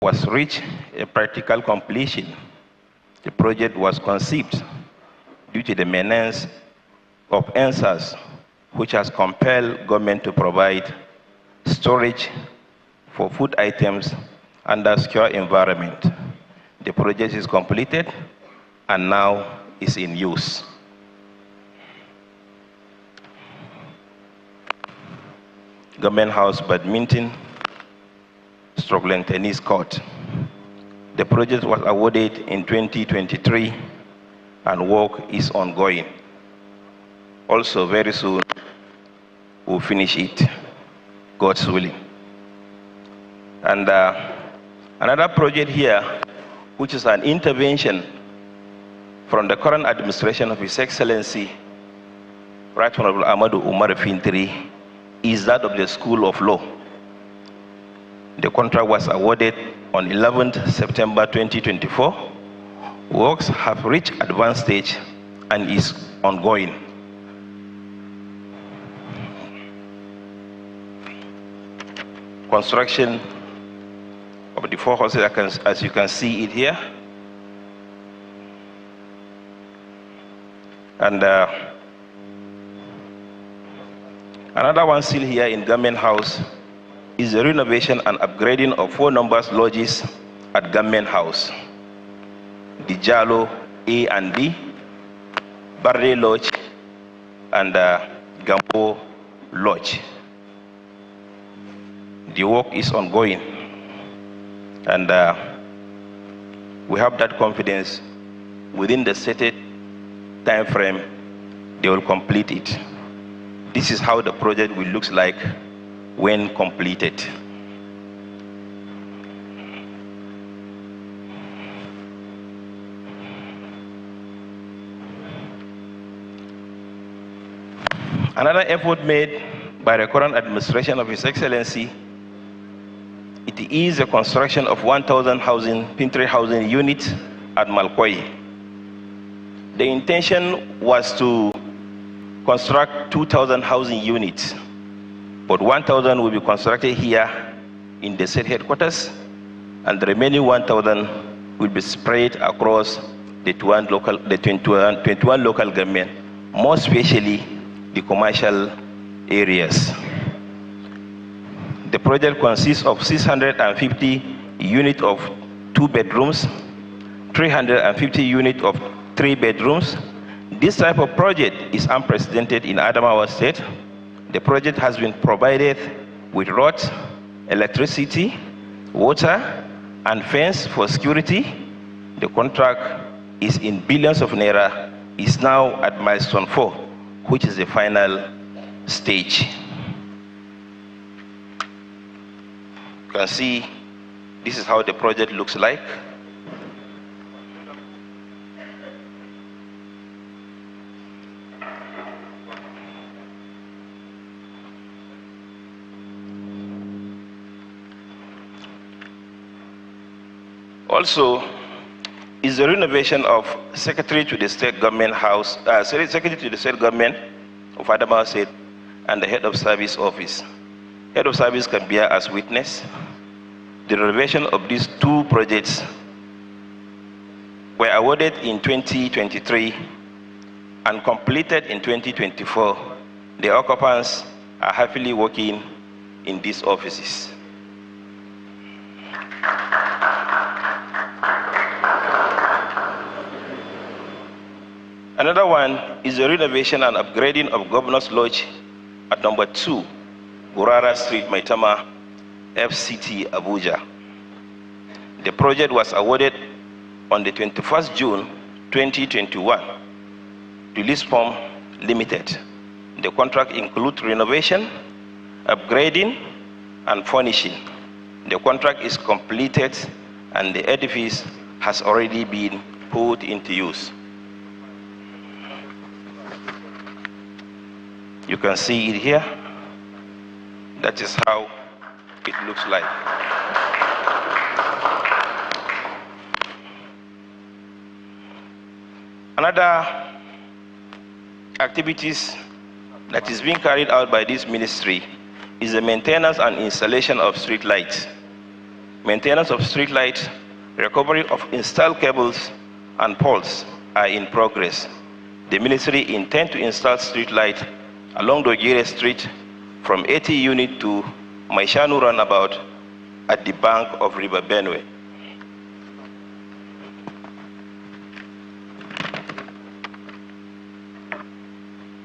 was reached a practical completion. The project was conceived due to the menace of answers, which has compelled government to provide storage for food items under secure environment. The project is completed and now is in use. Government House Badminton / Tennis Court. The project was awarded in 2023 and work is ongoing. Also, very soon, we'll finish it, God's willing. And another project here, which is an intervention from the current administration of His Excellency, Right Honorable Ahmadu Umar Fintiri, is that of the School of Law. The contract was awarded on 11th September 2024. Works have reached advanced stage and is ongoing. Construction of the 4 houses, as you can see it here. And another one still here in Government House is the renovation and upgrading of 4 numbers lodges at Government House. The Jalo A and B, Barre Lodge, and Gambo Lodge. The work is ongoing, and we have that confidence within the stated time frame they will complete it. This is how the project will look like when completed. Another effort made by the current administration of His Excellency, it is the construction of 1,000 Fintiri housing units at Malkoi. The intention was to construct 2,000 housing units, but 1,000 will be constructed here in the state headquarters, and the remaining 1,000 will be spread across the 21 local government, more especially the commercial areas. The project consists of 650 units of 2 bedrooms, 350 units of 3 bedrooms. This type of project is unprecedented in Adamawa State. The project has been provided with roads, electricity, water, and fence for security. The contract is in billions of naira, is now at milestone 4, which is the final stage. You can see this is how the project looks like. Also, is the renovation of Secretary to the State Government House, Secretary to the State Government of Adamawa State, and the Head of Service Office. Head of Service can be here as witness. The renovation of these 2 projects were awarded in 2023 and completed in 2024. The occupants are happily working in these offices. Another one is the renovation and upgrading of Governor's Lodge at number 2, Gurara Street, Maitama, FCT, Abuja. The project was awarded on the 21st June 2021 to Livestock Limited. The contract includes renovation, upgrading, and furnishing. The contract is completed and the edifice has already been put into use. You can see it here. That is how it looks like. Another activities that is being carried out by this ministry is the maintenance and installation of street lights. Maintenance of street lights, recovery of installed cables and poles are in progress. The ministry intends to install street light along Dogire Street from 80 unit to Maishanu roundabout at the bank of River Benue.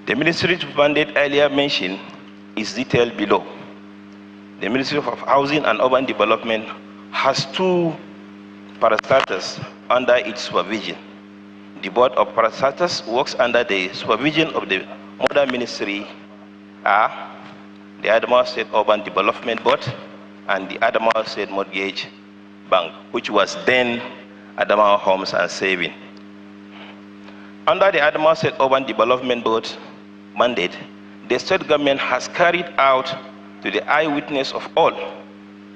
The ministry's mandate earlier mentioned is detailed below. The Ministry of Housing and Urban Development has 2 parastatals under its supervision. The Board of Parastatals works under the supervision of the Mother Ministry are the Adamawa State Urban Development Board and the Adamawa State Mortgage Bank, which was then Adamawa Homes and Saving. Under the Adamawa State Urban Development Board mandate, the state government has carried out to the eyewitness of all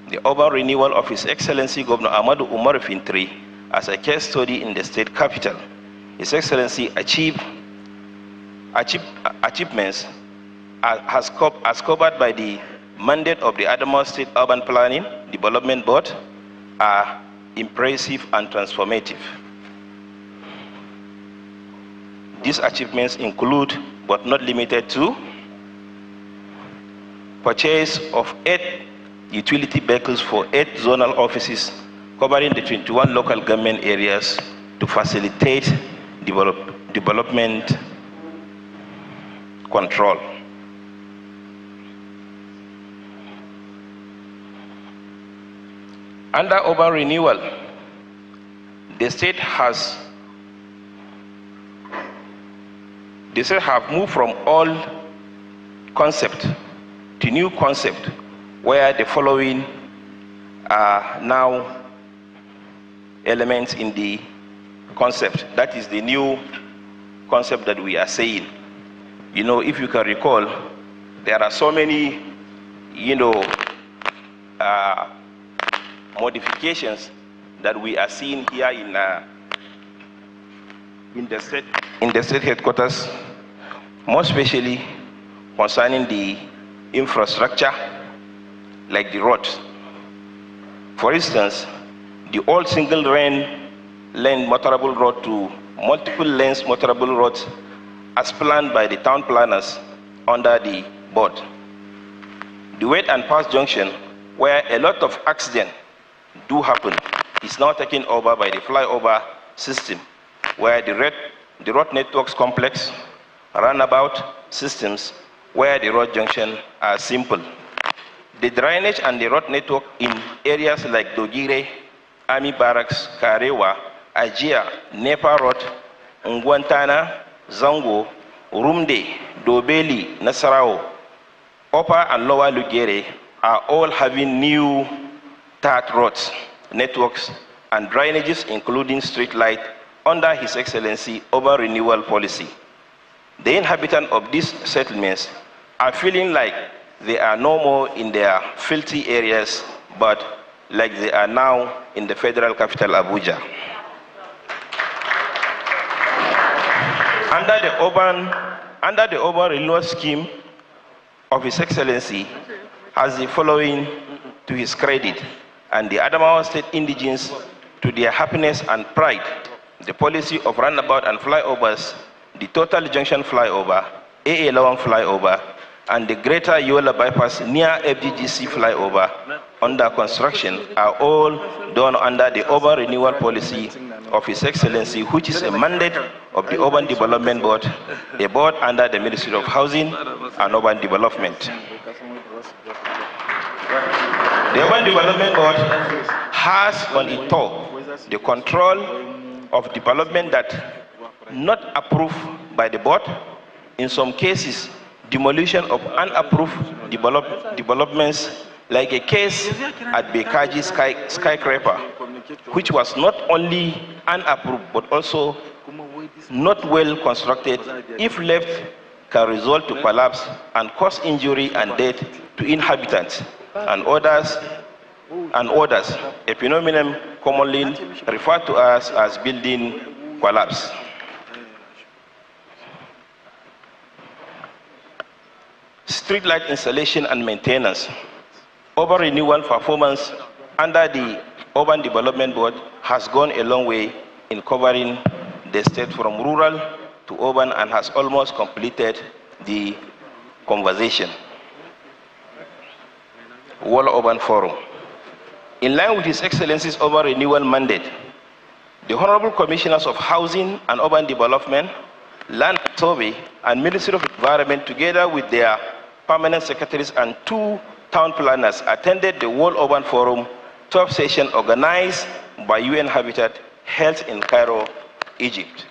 the urban renewal of His Excellency Governor Ahmadu Umar Fintiri as a case study in the state capital. His Excellency achievements as covered by the mandate of the Adamawa State Urban Planning Development Board are impressive and transformative. These achievements include, but not limited to, purchase of 8 utility vehicles for 8 zonal offices covering the 21 local government areas to facilitate development control. Under urban renewal, the state have moved from old concept to new concept, where the following are now elements in the concept. That is the new concept that we are saying. You know, if you can recall, there are so many, modifications that we are seeing here in the state headquarters, more especially concerning the infrastructure, like the roads. For instance, the old single lane motorable road to multiple lanes motorable roads as planned by the town planners under the board. The wait and pass junction, where a lot of accidents do happen, is now taken over by the flyover system, where the road networks complex, runabout systems, where the road junction are simple. The drainage and the road network in areas like Dogire, Army Barracks, Karewa, Ajia, Nepa Road, Ngwantana, Zango, Rumde, Dobeli, Nasarao, Upper and Lower Lugere are all having new TAT roads, networks, and drainages, including street light, under His Excellency urban renewal policy. The inhabitants of these settlements are feeling like they are no more in their filthy areas, but like they are now in the federal capital, Abuja. Under the urban renewal scheme of His Excellency has the following to his credit, and the Adamawa State indigenes to their happiness and pride: the policy of roundabout and flyovers, the total junction flyover, AA Lawan flyover, and the greater Yola bypass near FGGC flyover under construction are all done under the urban renewal policy of His Excellency, which is a mandate of the Urban Development Board, a board under the Ministry of Housing and Urban Development. The Urban Development Board has on its top the control of development that not approved by the board. In some cases, demolition of unapproved developments, like a case at Bekaji skyscraper, which was not only unapproved but also not well constructed. If left, can result to collapse and cause injury and death to inhabitants and others, a phenomenon commonly referred to as building collapse. Street light installation and maintenance. Urban renewal performance under the Urban Development Board has gone a long way in covering the state from rural to urban and has almost completed the conversation. World Urban Forum. In line with His Excellency's urban renewal mandate, the Honorable Commissioners of Housing and Urban Development, Land Survey, and Ministry of Environment, together with their permanent secretaries and 2 town planners, attended the World Urban Forum 12th session organized by UN Habitat held in Cairo, Egypt.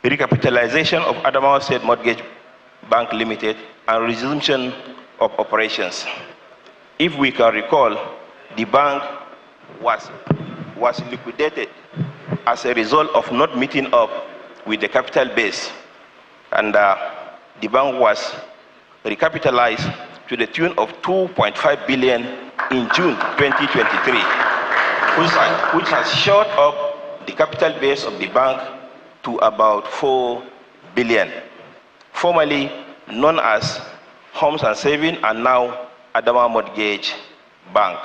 Recapitalization of Adamawa State Mortgage Bank Limited and resumption of operations. If we can recall, the bank was liquidated as a result of not meeting up with the capital base, and the bank was recapitalized to the tune of 2.5 billion in June 2023, which has shot up the capital base of the bank to about 4 billion. Formerly known as Homes and Saving, and now Adamawa Mortgage Bank.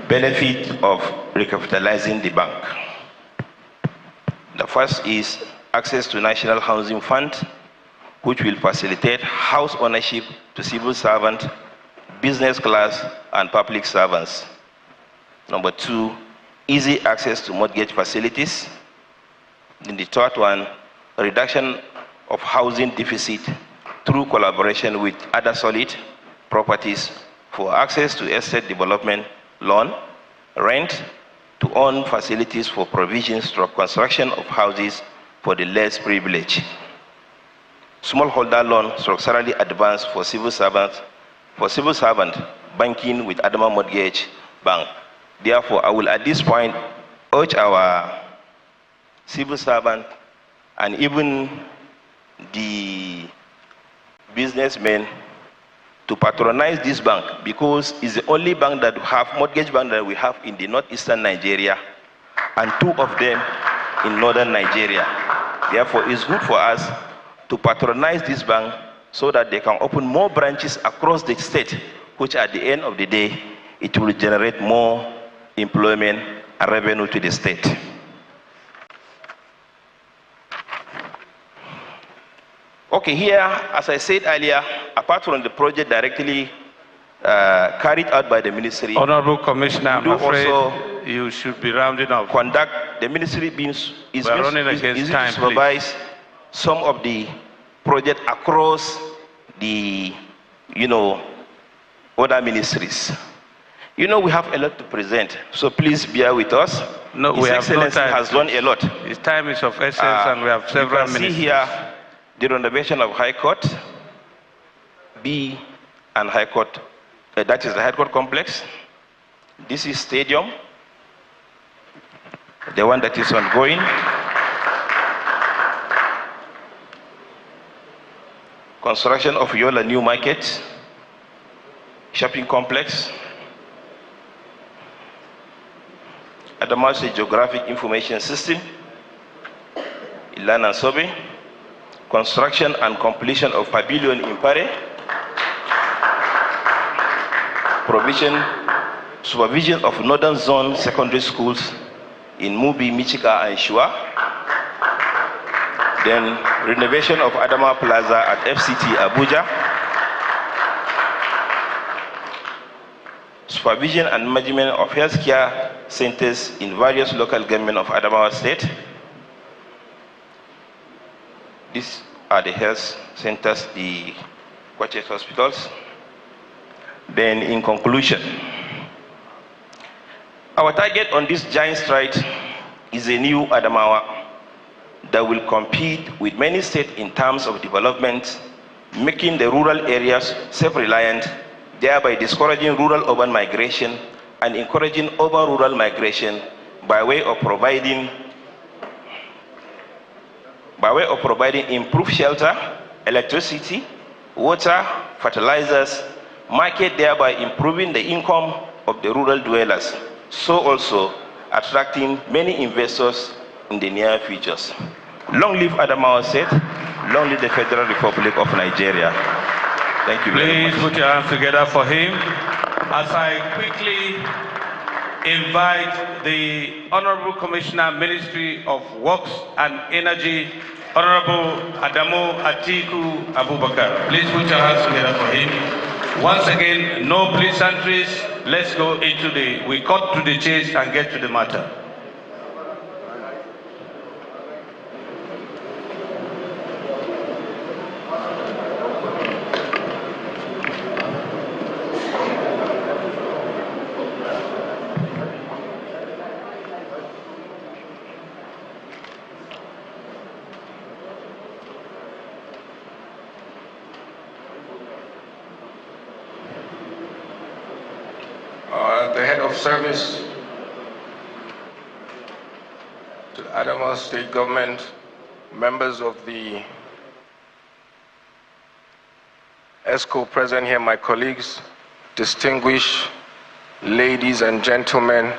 Benefit of recapitalizing the bank. The first is access to National Housing Fund, which will facilitate house ownership to civil servants, business class, and public servants. Number 2, easy access to mortgage facilities. In the third one, reduction of housing deficit through collaboration with other solid properties for access to estate development loan, rent to own facilities for provisions or construction of houses for the less privileged. Smallholder loan structurally advanced for civil servants, banking with Adamawa Mortgage Bank. Therefore, I will at this point urge our civil servant and even the businessmen to patronize this bank, because it's the only bank that have mortgage bank that we have in the northeastern Nigeria and 2 of them in northern Nigeria. Therefore, it's good for us to patronize this bank so that they can open more branches across the state, which at the end of the day, it will generate more employment and revenue to the state. Okay, here, as I said earlier, apart from the project directly carried out by the ministry, Honorable Commissioner, I'm afraid you should be rounding up. The ministry is running against time, to supervise some of the projects across the, other ministries. We have a lot to present, so please bear with us. No, His we have no Excellency time. has done a lot. His time is of essence, and we have several minutes. You can see here the renovation of High Court B and High Court. That is the High Court complex. This is Stadium, the one that is ongoing. Construction of Yola New Market Shopping Complex. Adamawa State Geographic Information System, Land and Survey. Construction and completion of pavilion in Pare. Supervision of Northern Zone Secondary Schools in Mubi, Michika, and Shua. Then renovation of Adamawa Plaza at FCT Abuja. Supervision and management of healthcare centers in various local government of Adamawa State. These are the health centers, the quartet hospitals. Then in conclusion, our target on this giant stride is a new Adamawa that will compete with many states in terms of development, making the rural areas self-reliant, thereby discouraging rural-urban migration and encouraging urban-rural migration by way of providing improved shelter, electricity, water, fertilizers, market, thereby improving the income of the rural dwellers. so also attracting many investors in the near futures. Long live Adamawa said, long live the Federal Republic of Nigeria. Thank you very much. Please put your hands together for him. As I quickly invite the Honorable Commissioner, Ministry of Works and Energy, Honorable Adamu Atiku Abubakar. Please put your hands together for him. Once again, no pleasantries. Let's go into we cut to the chase and get to the matter. The head of service to the Adamawa State Government, members of the ESCO present here, my colleagues, distinguished ladies and gentlemen,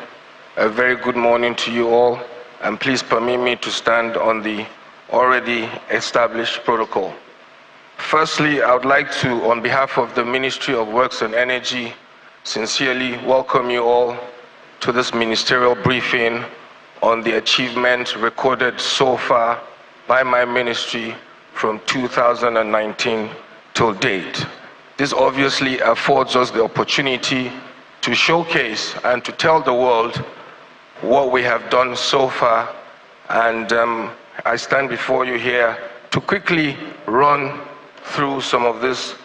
a very good morning to you all, and please permit me to stand on the already established protocol. Firstly, I would like to, on behalf of the Ministry of Works and Energy, sincerely welcome you all to this ministerial briefing on the achievements recorded so far by my ministry from 2019 till date. This obviously affords us the opportunity to showcase and to tell the world what we have done so far, and I stand before you here to quickly run through some of these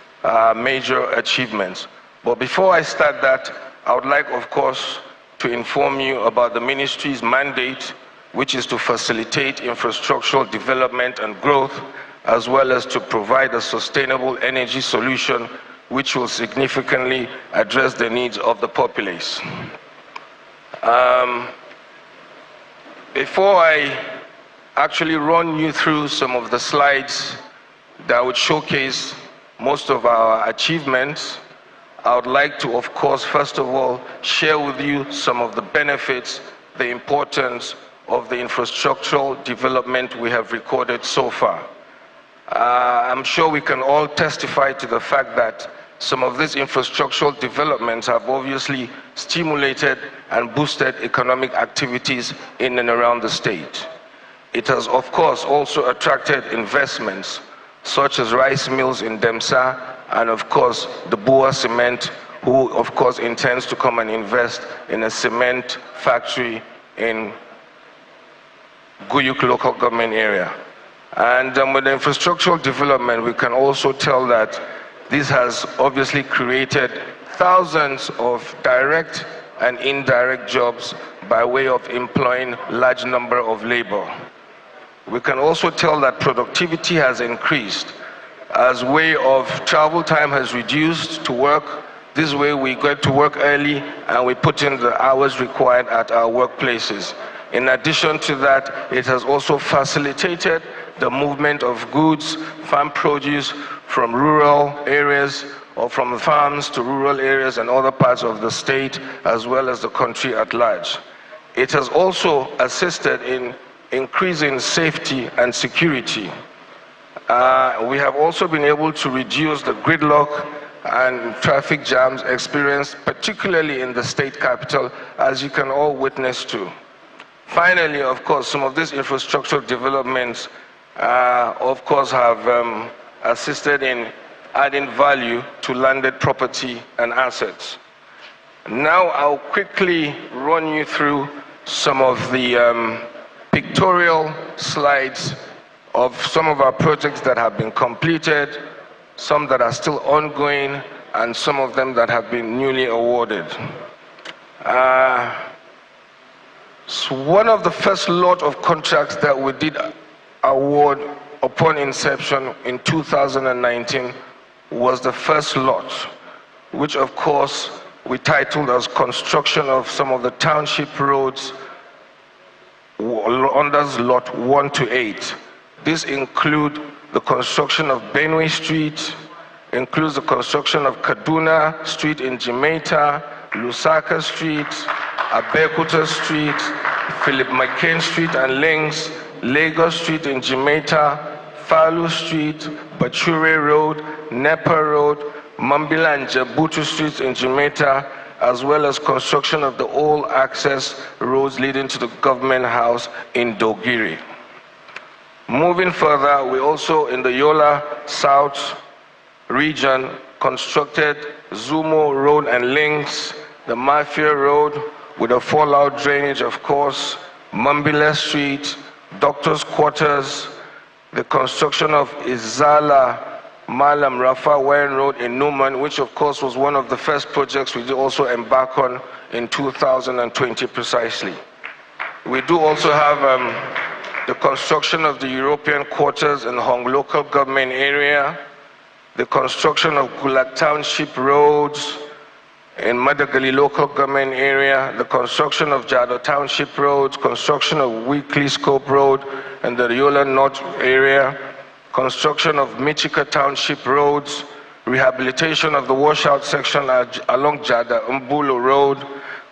major achievements. But before I start that, I would like, of course, to inform you about the ministry's mandate, which is to facilitate infrastructural development and growth, as well as to provide a sustainable energy solution which will significantly address the needs of the populace. Before I actually run you through some of the slides that would showcase most of our achievements, I would like to, of course, first of all, share with you some of the benefits, the importance of the infrastructural development we have recorded so far. I'm sure we can all testify to the fact that some of these infrastructural developments have obviously stimulated and boosted economic activities in and around the state. It has, of course, also attracted investments, such as rice mills in Demsa, and of course the Bua Cement, who of course intends to come and invest in a cement factory in Guyuk local government area. And with the infrastructural development, we can also tell that this has obviously created thousands of direct and indirect jobs by way of employing large number of labor. We can also tell that productivity has increased as way of travel time has reduced to work. This way we get to work early and we put in the hours required at our workplaces. In addition to that, it has also facilitated the movement of goods, farm produce from rural areas or from farms to rural areas and other parts of the state, as well as the country at large. It has also assisted in increasing safety and security. We have also been able to reduce the gridlock and traffic jams experienced, particularly in the state capital, as you can all witness to. Finally, of course, some of these infrastructural developments, of course, have assisted in adding value to landed property and assets. Now I'll quickly run you through some of the pictorial slides of some of our projects that have been completed, some that are still ongoing, and some of them that have been newly awarded. So one of the first lot of contracts that we did award upon inception in 2019 was the first lot, which of course we titled as construction of some of the township roads under lot 1 to 8. This includes the construction of Benue Street, includes the construction of Kaduna Street in Jamaica, Lusaka Street, Abeokuta Street, Philip McCain Street and Links, Lagos Street in Jamaica, Falu Street, Bachure Road, Nepa Road, Mambila and Jabutu Streets in Jamaica, as well as construction of the all-access roads leading to the government house in Dogiri. Moving further, we also, in the Yola South region, constructed Zumo Road and Links, the Mafia Road, with a fallout drainage, of course, Mambila Street, Doctors' Quarters, the construction of Izala Malam Rafa Wayan Road in Numan, which of course was one of the first projects we did also embark on in 2020 precisely. We do also have the construction of the European quarters in Hong local government area, the construction of Gulag Township roads in Madagali local government area, the construction of Jado Township roads, construction of Weekly Scope Road in the Yola North area, construction of Michika Township roads, rehabilitation of the washout section along Jada Mbulo Road,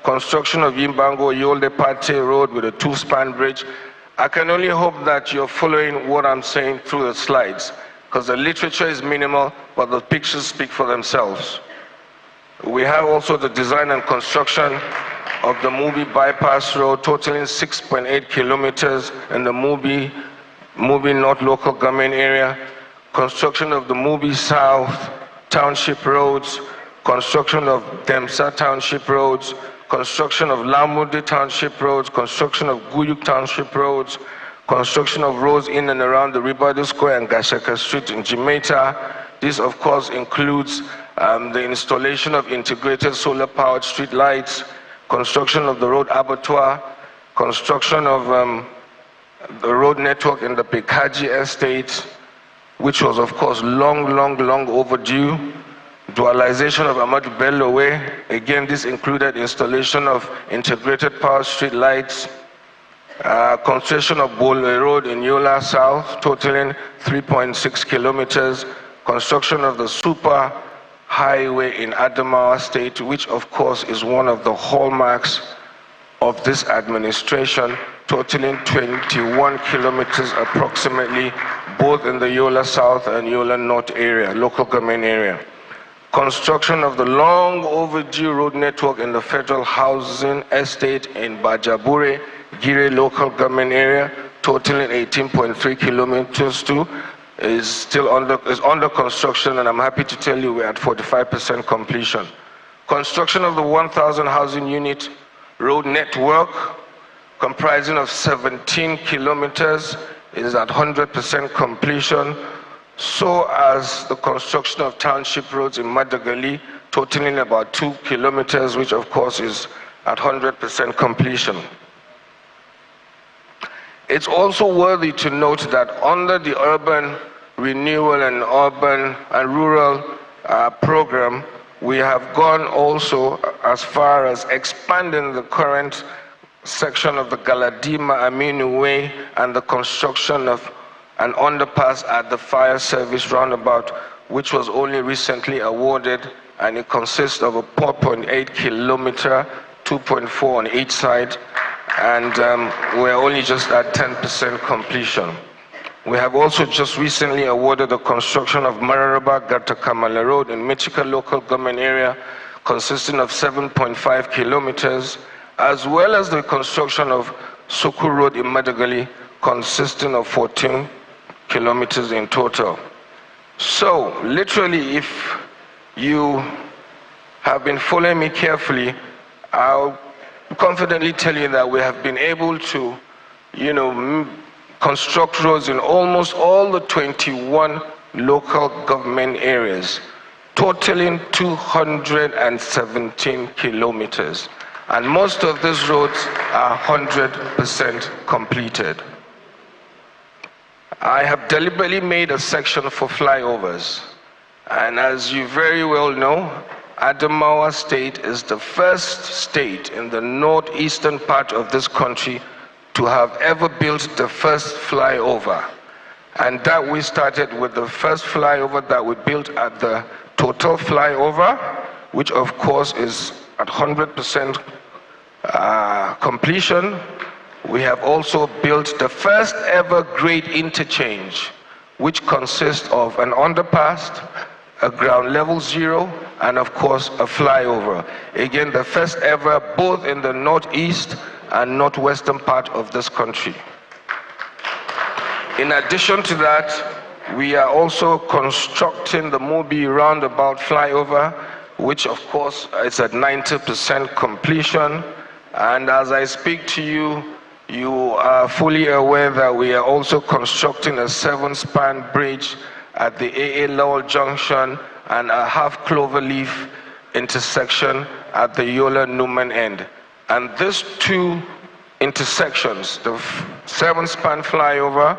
construction of Yimbango Yolde Pate Road with a 2-span bridge. I can only hope that you're following what I'm saying through the slides, because the literature is minimal, but the pictures speak for themselves. We have also the design and construction of the Mubi Bypass Road, totaling 6.8 kilometers in the Mubi North local government area, construction of the Mubi South Township roads, construction of Demsa Township roads, construction of Lamudi Township roads, construction of Guyuk Township roads, construction of roads in and around the Ribadu Square and Gashaka Street in Jamaica. This, of course, includes the installation of integrated solar-powered street lights, construction of the road abattoir, construction of the road network in the Pekaji Estate, which was, of course, long overdue. Dualization of Amadou Bello Way. Again, this included installation of integrated power street lights, construction of Bole Road in Yola South, totaling 3.6 kilometers, construction of the super highway in Adamawa State, which of course is one of the hallmarks of this administration, totaling 21 kilometers approximately, both in the Yola South and Yola North area, local government area. Construction of the long overdue road network in the Federal Housing Estate in Bajabure, Gire local government area, totaling 18.3 kilometers too, is under construction, and I'm happy to tell you we're at 45% completion. Construction of the 1,000 housing unit road network, comprising of 17 kilometers, is at 100% completion, so as the construction of township roads in Madagali, totaling about 2 kilometers, which of course is at 100% completion. It's also worthy to note that under the urban renewal and urban and rural program, we have gone also as far as expanding the current section of the Galadima Aminu Way and the construction of an underpass at the fire service roundabout, which was only recently awarded, and it consists of a 4.8 kilometer, 2.4 on each side, and we're only just at 10% completion. We have also just recently awarded the construction of Mararaba Gatakamala Road in Michika local government area, consisting of 7.5 kilometers, as well as the construction of Soku Road in Madagali, consisting of 14 kilometers in total. So, literally, if you have been following me carefully, I'll confidently tell you that we have been able to, construct roads in almost all the 21 local government areas, totaling 217 kilometers. And most of these roads are 100% completed. I have deliberately made a section for flyovers. And as you very well know, Adamawa State is the first state in the northeastern part of this country to have ever built the first flyover. And that we started with the first flyover that we built at the Total flyover, which of course is at 100% completion, we have also built the first ever grade interchange, which consists of an underpass, a ground level zero, and of course a flyover. Again, the first ever both in the northeast and northwestern part of this country. In addition to that, we are also constructing the Mobi roundabout flyover, which of course is at 90% completion. And as I speak to you, you are fully aware that we are also constructing a 7-span bridge at the AA Lowell Junction and a half cloverleaf intersection at the Yola Newman end. And these two intersections, the 7-span flyover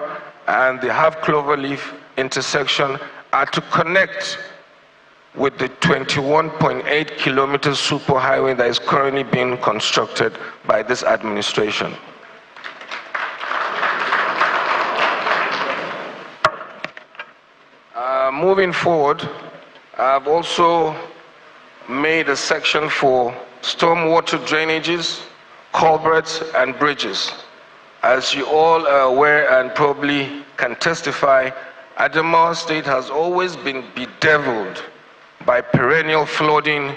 and the half cloverleaf intersection, are to connect with the 21.8 kilometer superhighway that is currently being constructed by this administration. Moving forward, I've also made a section for stormwater drainages, culverts, and bridges. As you all are aware and probably can testify, Adamawa State has always been bedeviled by perennial flooding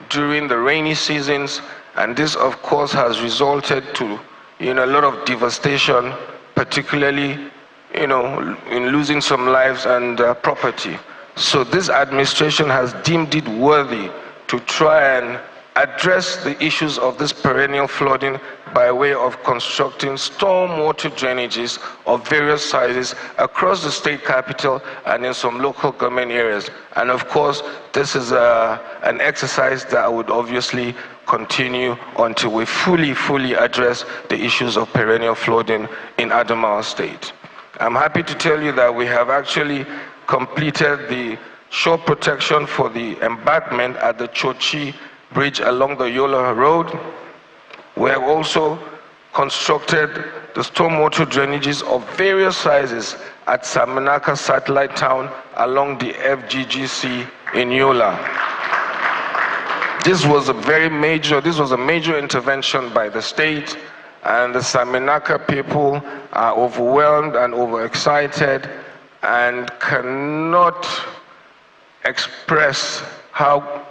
during the rainy seasons, and this of course has resulted to a lot of devastation, particularly in losing some lives and property. So this administration has deemed it worthy to try and address the issues of this perennial flooding by way of constructing stormwater drainages of various sizes across the state capital and in some local government areas. And of course, this is an exercise that would obviously continue until we fully address the issues of perennial flooding in Adamawa State. I'm happy to tell you that we have actually completed the shore protection for the embankment at the Chochi Bridge along the Yola Road. We have also constructed the stormwater drainages of various sizes at Saminaka Satellite Town along the FGGC in Yola. This was a major intervention by the state, and the Saminaka people are overwhelmed and overexcited and cannot express how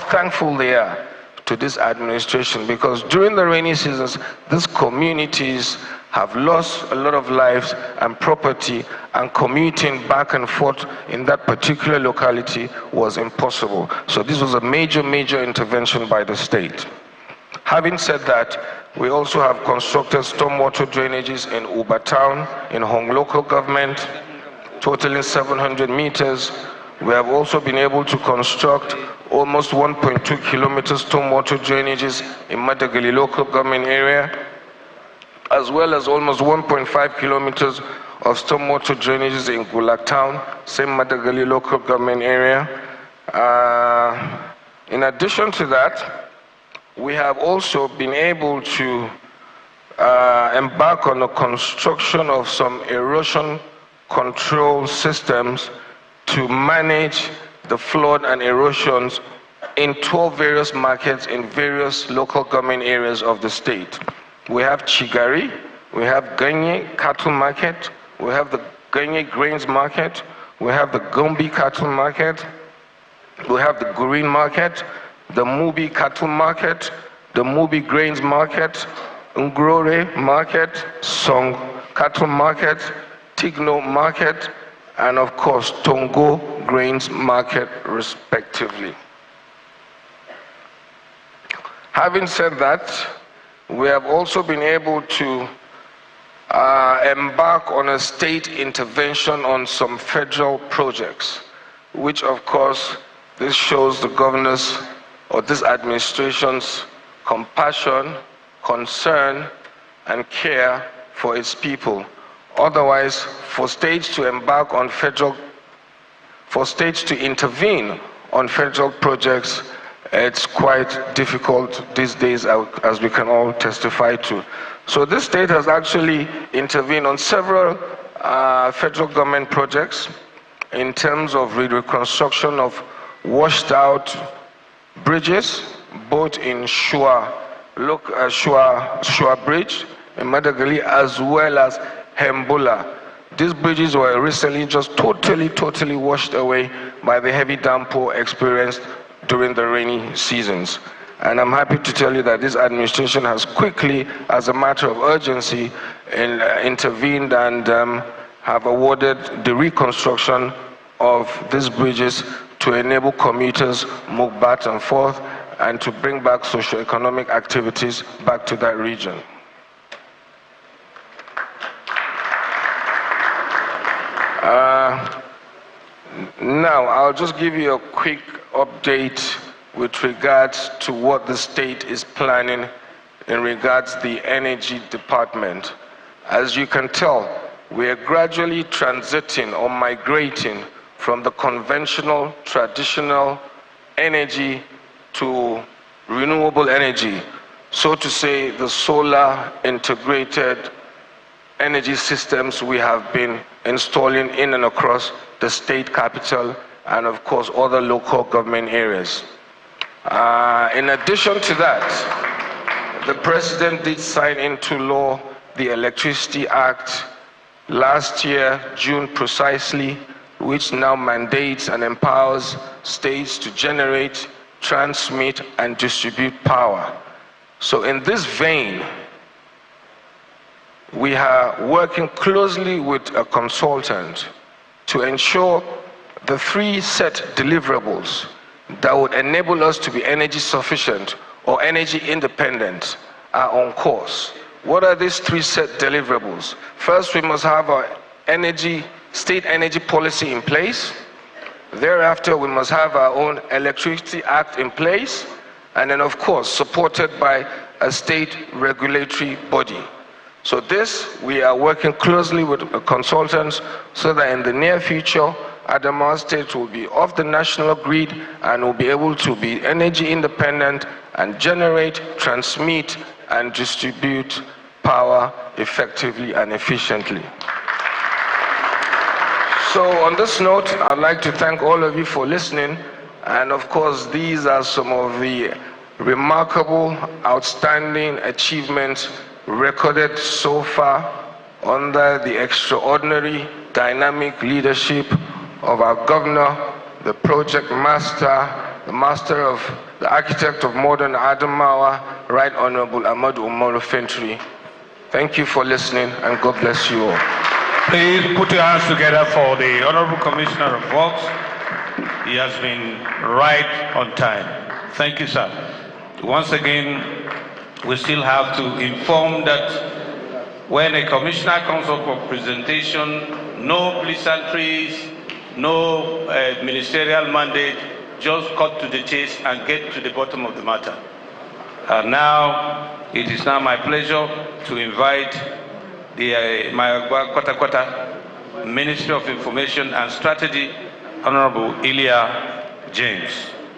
thankful they are to this administration, because during the rainy seasons, these communities have lost a lot of lives and property, and commuting back and forth in that particular locality was impossible. So this was a major intervention by the state. Having said that, we also have constructed stormwater drainages in Uba Town, in Hong local government, totaling 700 meters. We have also been able to construct almost 1.2 kilometers stormwater drainages in Madagali local government area, as well as almost 1.5 kilometers of stormwater drainages in Gulak Town, same Madagali local government area. In addition to that, we have also been able to embark on the construction of some erosion control systems to manage the flood and erosions in 12 various markets in various local government areas of the state. We have Chigari, we have Ganye Cattle Market, we have the Ganye Grains Market, we have the Gombe Cattle Market, we have the Green Market, the Mubi Cattle Market, the Mubi Grains Market, Ngrore Market, Song Cattle Market, Tigno Market, and of course Tongo Grains Market, respectively. Having said that, we have also been able to embark on a state intervention on some federal projects, which of course this shows the governor's or this administration's compassion, concern, and care for its people. Otherwise, for states to intervene on federal projects, it's quite difficult these days, as we can all testify to. So this state has actually intervened on several federal government projects in terms of reconstruction of washed out bridges, both in Shua Bridge in Madagali as well as Hembula. These bridges were recently just totally washed away by the heavy downpour experienced during the rainy seasons. And I'm happy to tell you that this administration has quickly, as a matter of urgency, intervened and have awarded the reconstruction of these bridges to enable commuters move back and forth and to bring back socio-economic activities back to that region. Now, I'll just give you a quick update with regards to what the state is planning in regards to the energy department. As you can tell, we are gradually transiting or migrating from the conventional, traditional energy to renewable energy. So to say, the solar integrated energy systems we have been installing in and across the state capital and of course other local government areas. In addition to that, the President did sign into law the Electricity Act last year, June precisely, which now mandates and empowers states to generate, transmit, and distribute power. So in this vein, we are working closely with a consultant to ensure the 3 set deliverables that would enable us to be energy sufficient or energy independent are on course. What are these 3 set deliverables? First, we must have our state energy policy in place. Thereafter, we must have our own Electricity Act in place, and then of course supported by a state regulatory body. So this, we are working closely with consultants so that in the near future, Adamawa State will be off the national grid and will be able to be energy independent and generate, transmit, and distribute power effectively and efficiently. So on this note, I'd like to thank all of you for listening. And of course, these are some of the remarkable, outstanding achievements recorded so far under the extraordinary, dynamic leadership of our governor, the project master, the architect of modern Adamawa, Right Honorable Ahmadu Umaru Fintiri. Thank you for listening, and God bless you all. Please put your hands together for the Honorable Commissioner of Works. He has been right on time. Thank you, sir. Once again, we still have to inform that when a commissioner comes up for presentation, no pleasantries, no ministerial mandate, just cut to the chase and get to the bottom of the matter. Now, it is now my pleasure to invite the Ministry of Information and Strategy, Honorable Ilya James.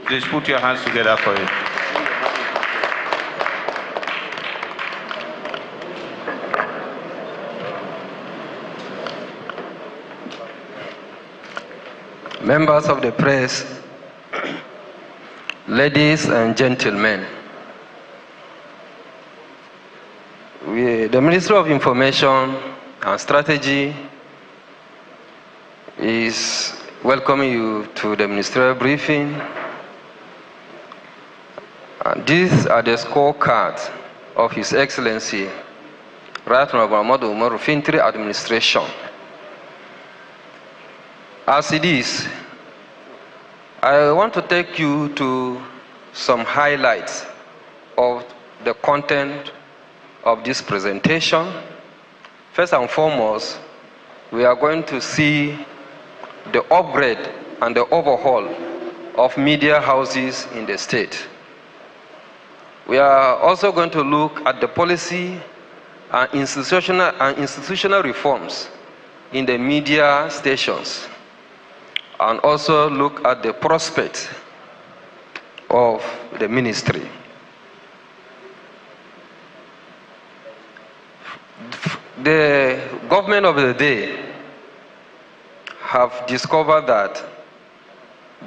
Please put your hands together for him. Members of the press, ladies and gentlemen, the Ministry of Information and Strategy is welcoming you to the ministerial briefing. These are the scorecards of His Excellency, Right Honorable Ahmadu Umaru Fintiri administration. As it is, I want to take you to some highlights of the content of this presentation. First and foremost, we are going to see the upgrade and the overhaul of media houses in the state. We are also going to look at the policy and institutional reforms in the media stations, and also look at the prospects of the ministry. The government of the day have discovered that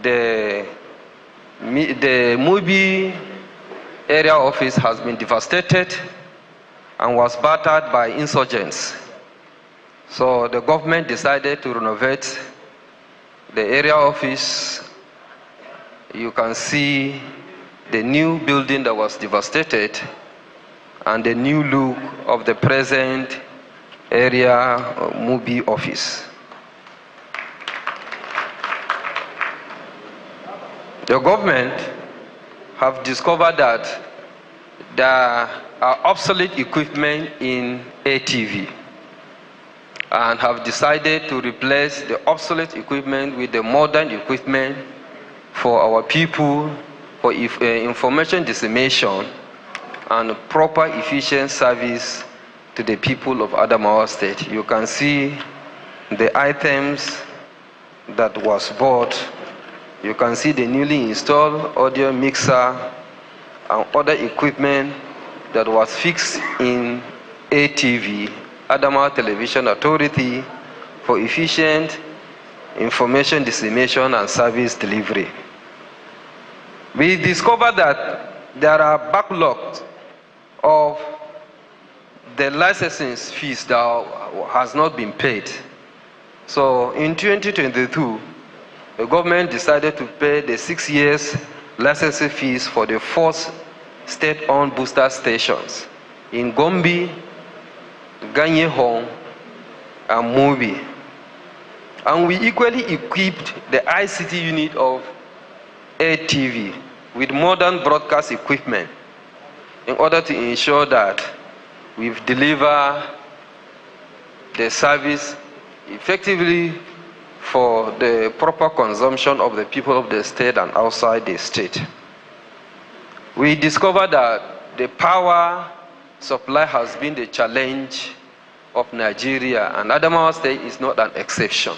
the movie area office has been devastated and was battered by insurgents. So the government decided to renovate the area office. You can see the new building that was devastated and the new look of the present area MUBI office. The government have discovered that there are obsolete equipment in ATV and have decided to replace the obsolete equipment with the modern equipment for our people, for information dissemination and proper efficient service to the people of Adamawa State. You can see the items that was bought. You can see the newly installed audio mixer and other equipment that was fixed in ATV, Adamawa Television Authority, for efficient information dissemination and service delivery. We discovered that there are backlogs of the licensing fees that has not been paid. So in 2022, the government decided to pay the 6 years licensing fees for the 4 state-owned booster stations in Gombe, Ganyehong, and Mubi. And we equally equipped the ICT unit of ATV with modern broadcast equipment in order to ensure that we've delivered the service effectively for the proper consumption of the people of the state and outside the state. We discovered that the power supply has been the challenge of Nigeria, and Adamawa State is not an exception.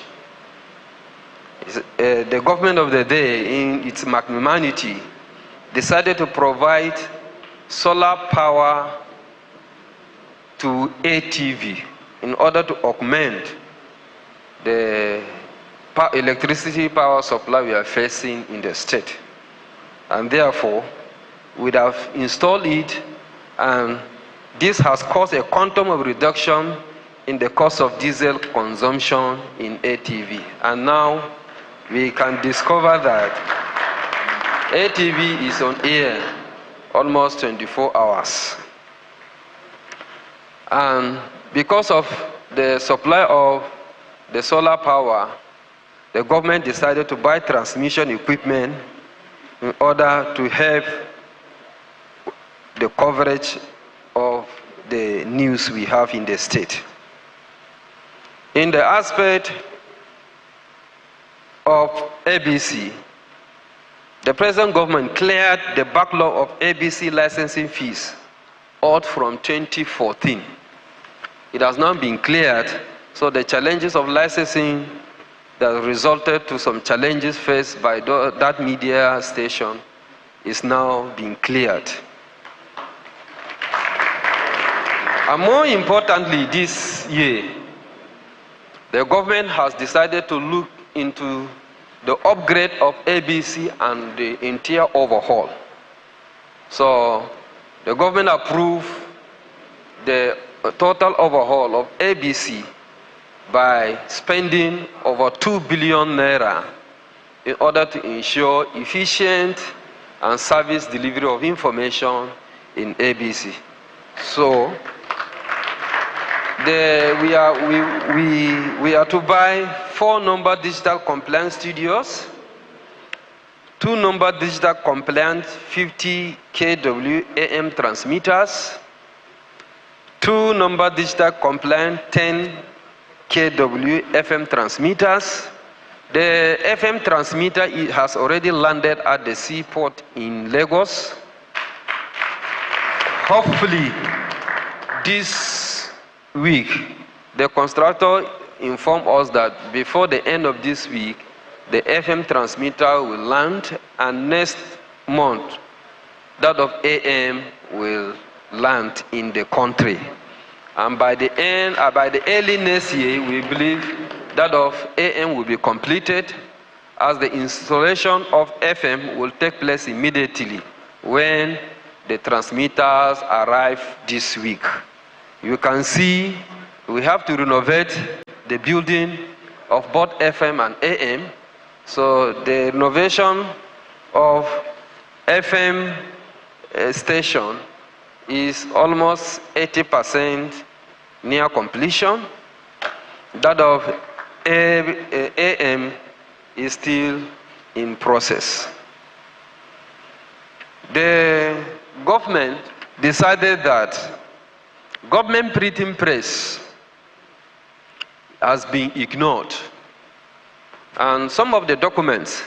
The government of the day, in its magnanimity, decided to provide solar power to ATV in order to augment the electricity power supply we are facing in the state. And therefore, we have installed it, and this has caused a quantum of reduction in the cost of diesel consumption in ATV. And now we can discover that ATV is on air almost 24 hours. And because of the supply of the solar power, the government decided to buy transmission equipment in order to help the coverage of the news we have in the state. In the aspect of ABC, the present government cleared the backlog of ABC licensing fees out from 2014. It has now been cleared, so the challenges of licensing that resulted to some challenges faced by that media station is now being cleared. And more importantly, this year, the government has decided to look into the upgrade of ABC and the entire overhaul. So the government approved the total overhaul of ABC by spending over 2 billion naira in order to ensure efficient and service delivery of information in ABC. So we are to buy 4 number digital compliant studios, 2 number digital compliant 50 kW AM transmitters, 2 number digital compliant 10 kW FM transmitters. The FM transmitter has already landed at the seaport in Lagos. Hopefully, this week, the constructor informed us that before the end of this week, the FM transmitter will land, and next month, that of AM will land in the country. And by the early next year, we believe that of AM will be completed, as the installation of FM will take place immediately when the transmitters arrived this week. You can see we have to renovate the building of both FM and AM. So the renovation of FM station is almost 80% near completion. That of AM is still in process. The government decided that government printing press has been ignored, and some of the documents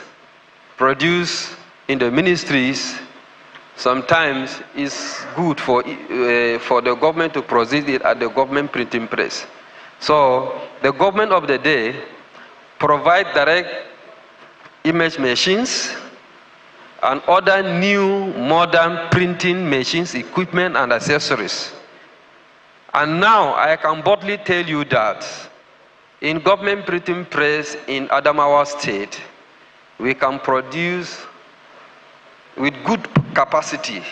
produced in the ministries sometimes is good for the government to proceed it at the government printing press. So the government of the day provide direct image machines and other new modern printing machines, equipment and accessories. And now I can boldly tell you that in government printing press in Adamawa State, we can produce with good capacity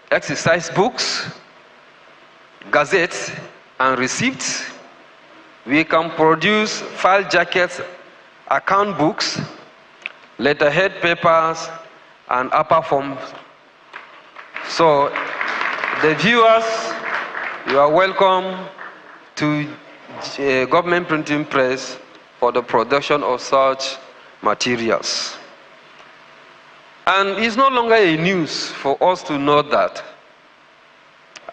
exercise books, gazettes and receipts. We can produce file jackets, account books, letterhead papers and upper forms. So the viewers, you are welcome to government printing press for the production of such materials. And it's no longer a news for us to know that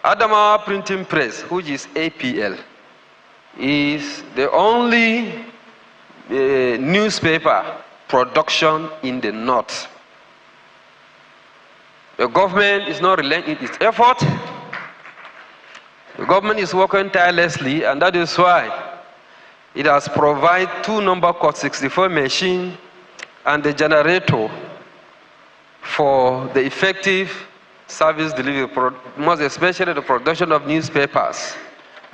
Adamawa Printing Press, which is APL, is the only newspaper production in the north. The government is not relenting its effort. The government is working tirelessly, and that is why it has provided 2 number code 64 machine and the generator for the effective service delivery, most especially the production of newspapers,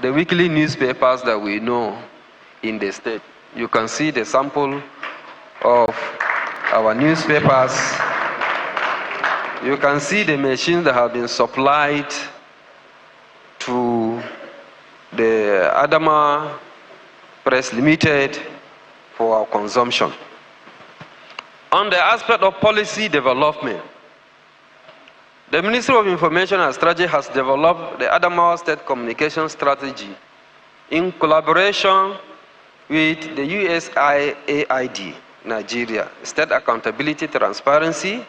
the weekly newspapers that we know in the state. You can see the sample of our newspapers. You can see the machines that have been supplied to the Adamawa Press Limited for our consumption. On the aspect of policy development, the Ministry of Information and Strategy has developed the Adamawa State Communication Strategy in collaboration with the USAID, Nigeria, State Accountability, Transparency,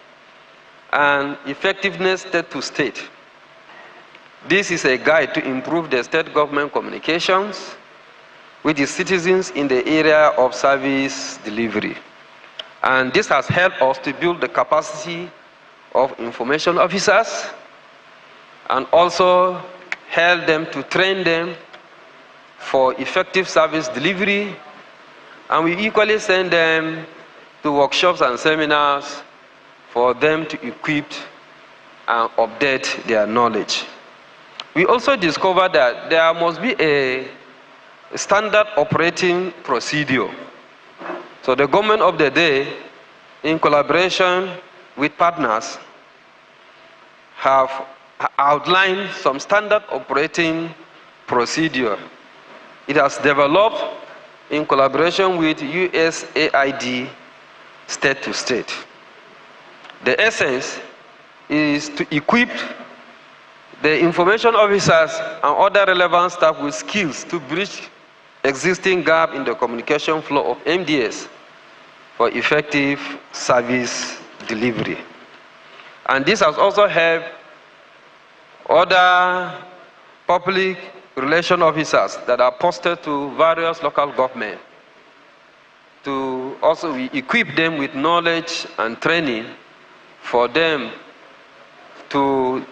and Effectiveness State to State. This is a guide to improve the state government communications with the citizens in the area of service delivery. And this has helped us to build the capacity of information officers and also help them to train them for effective service delivery. And we equally send them to workshops and seminars for them to equip and update their knowledge. We also discovered that there must be a standard operating procedure. So the government of the day, in collaboration with partners, have outlined some standard operating procedure. It has developed in collaboration with USAID state to state. The essence is to equip the information officers and other relevant staff with skills to bridge existing gap in the communication flow of MDS for effective service delivery. And this has also helped other public relation officers that are posted to various local governments to also equip them with knowledge and training for them to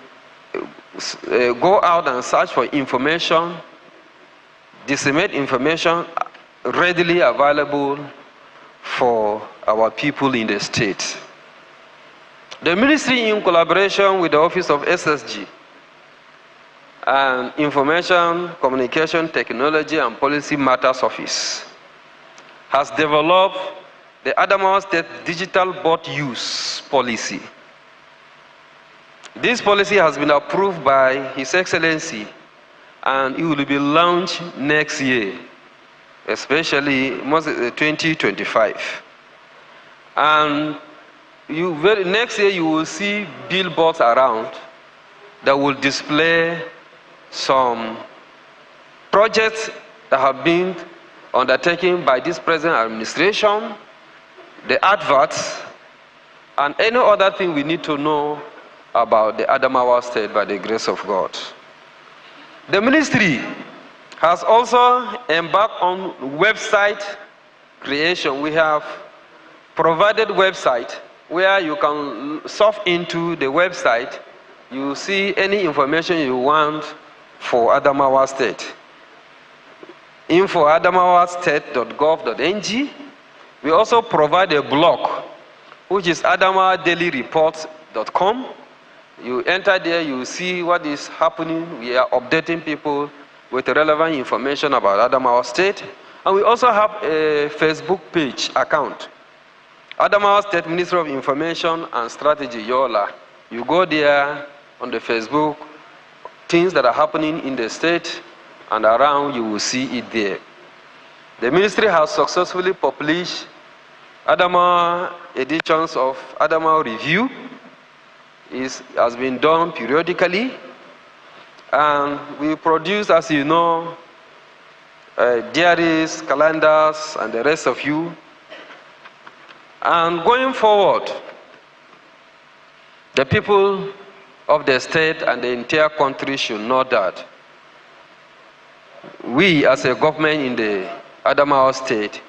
go out and search for information, disseminate information readily available for our people in the state. The ministry, in collaboration with the Office of SSG and Information, Communication, Technology and Policy Matters Office, has developed the Adamawa State Digital Board Use Policy. This policy has been approved by His Excellency, and it will be launched next year, especially 2025. And next year you will see billboards around that will display some projects that have been undertaken by this present administration, the adverts, and any other thing we need to know about the Adamawa state by the grace of God. The ministry has also embarked on website creation. We have provided website where you can surf into the website. You see any information you want for Adamawa State. info@adamawastate.gov.ng. We also provide a blog, which is adamawadailyreports.com. You enter there, you see what is happening. We are updating people with relevant information about Adamawa State. And we also have a Facebook page account, Adamawa State Ministry of Information and Strategy, YOLA. You go there on the Facebook, things that are happening in the state and around, you will see it there. The ministry has successfully published Adamawa editions of Adamawa Review. It has been done periodically. And we produce, as you know, diaries, calendars, and the rest of you. And going forward, the people of the state and the entire country should know that we, as a government in the Adamawa state,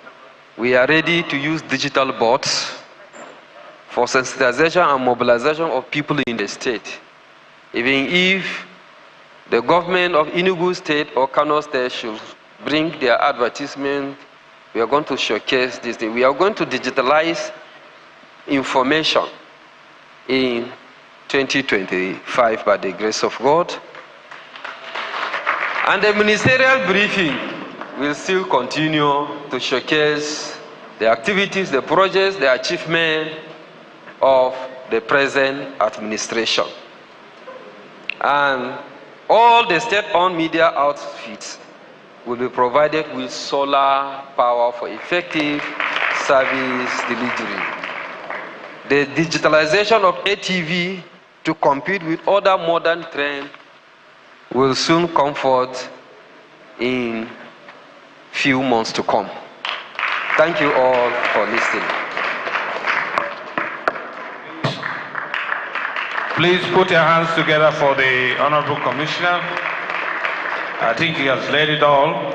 we are ready to use digital boards for sensitization and mobilization of people in the state. Even if the government of Enugu State or Kano State should bring their advertisement, we are going to showcase this thing. We are going to digitalize information in 2025 by the grace of God. And the ministerial briefing will still continue to showcase the activities, the projects, the achievements of the present administration. And all the state-owned media outfits will be provided with solar power for effective service delivery. The digitalization of ATV to compete with other modern trends will soon come forth in few months to come. Thank you all for listening. Please put your hands together for the Honorable Commissioner. I think he has laid it all.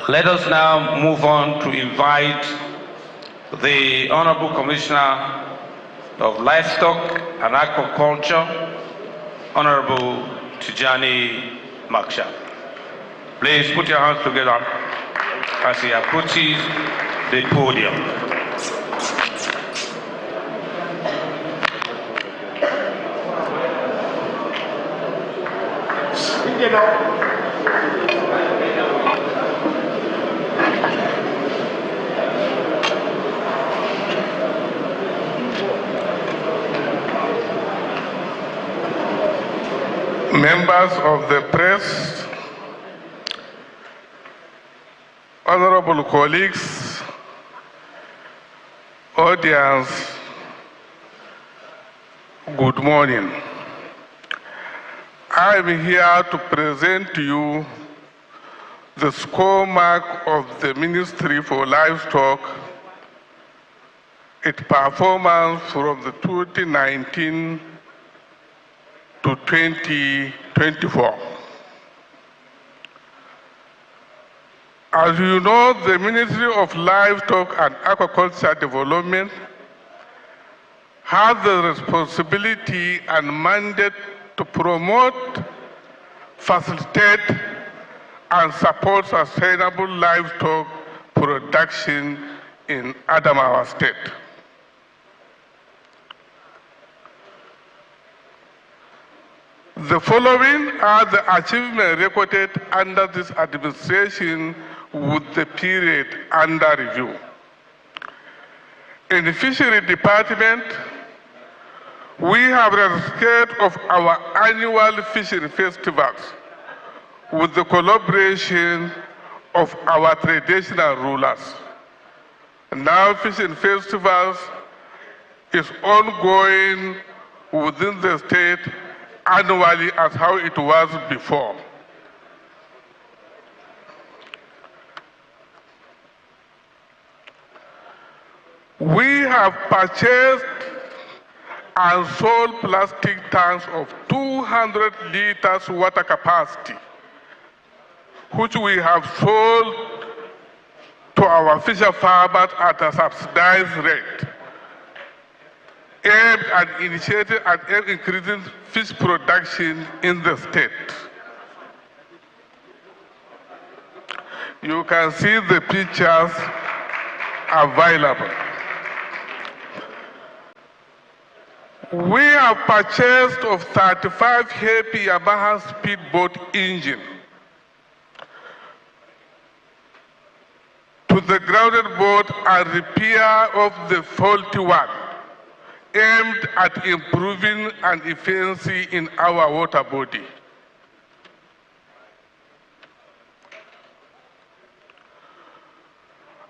Let us now move on to invite the Honorable Commissioner of Livestock and Aquaculture, Honorable Tijani Maksha. Please put your hands together as he approaches the podium. Members of the press, honorable colleagues, audience, good morning. I am here to present to you the scoremark of the Ministry for Livestock, its performance from the 2019 to 2024. As you know, the Ministry of Livestock and Aquaculture Development has the responsibility and mandate to promote, facilitate, and support sustainable livestock production in Adamawa State. The following are the achievements recorded under this administration with the period under review. In the Fishery Department, We have the state of our annual fishing festivals with the collaboration of our traditional rulers. Now fishing festivals is ongoing within the state annually as how it was before. We have purchased and sold plastic tanks of 200 liters water capacity, which we have sold to our fisher farmers at a subsidized rate, aimed at initiating and increasing fish production in the state. You can see the pictures available. We have purchased of 35 heavy Yamaha speedboat engine to the grounded boat and repair of the faulty one, aimed at improving and efficiency in our water body.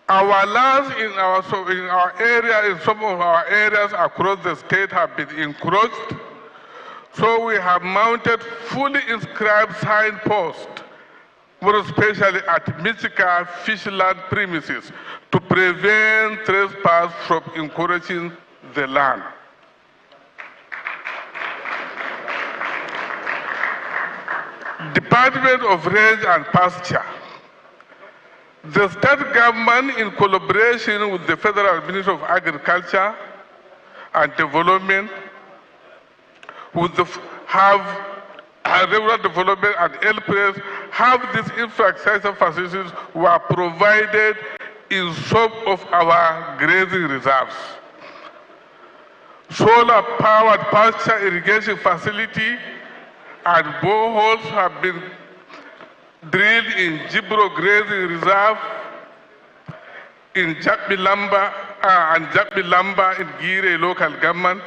Our lands in our area, in some of our areas across the state have been encroached, so we have mounted fully inscribed signposts, more especially at Michika Fishland premises, to prevent trespass from encroaching the land. Department of Range and Pasture. The state government, in collaboration with the Federal Ministry of Agriculture and Development, have rural development and LPS, have these infrastructure facilities were provided in some of our grazing reserves. Solar-powered pasture irrigation facility and boreholes have been drilled in Jibro Grazing Reserve, in Jabilamba and Jabilamba in Gire local government,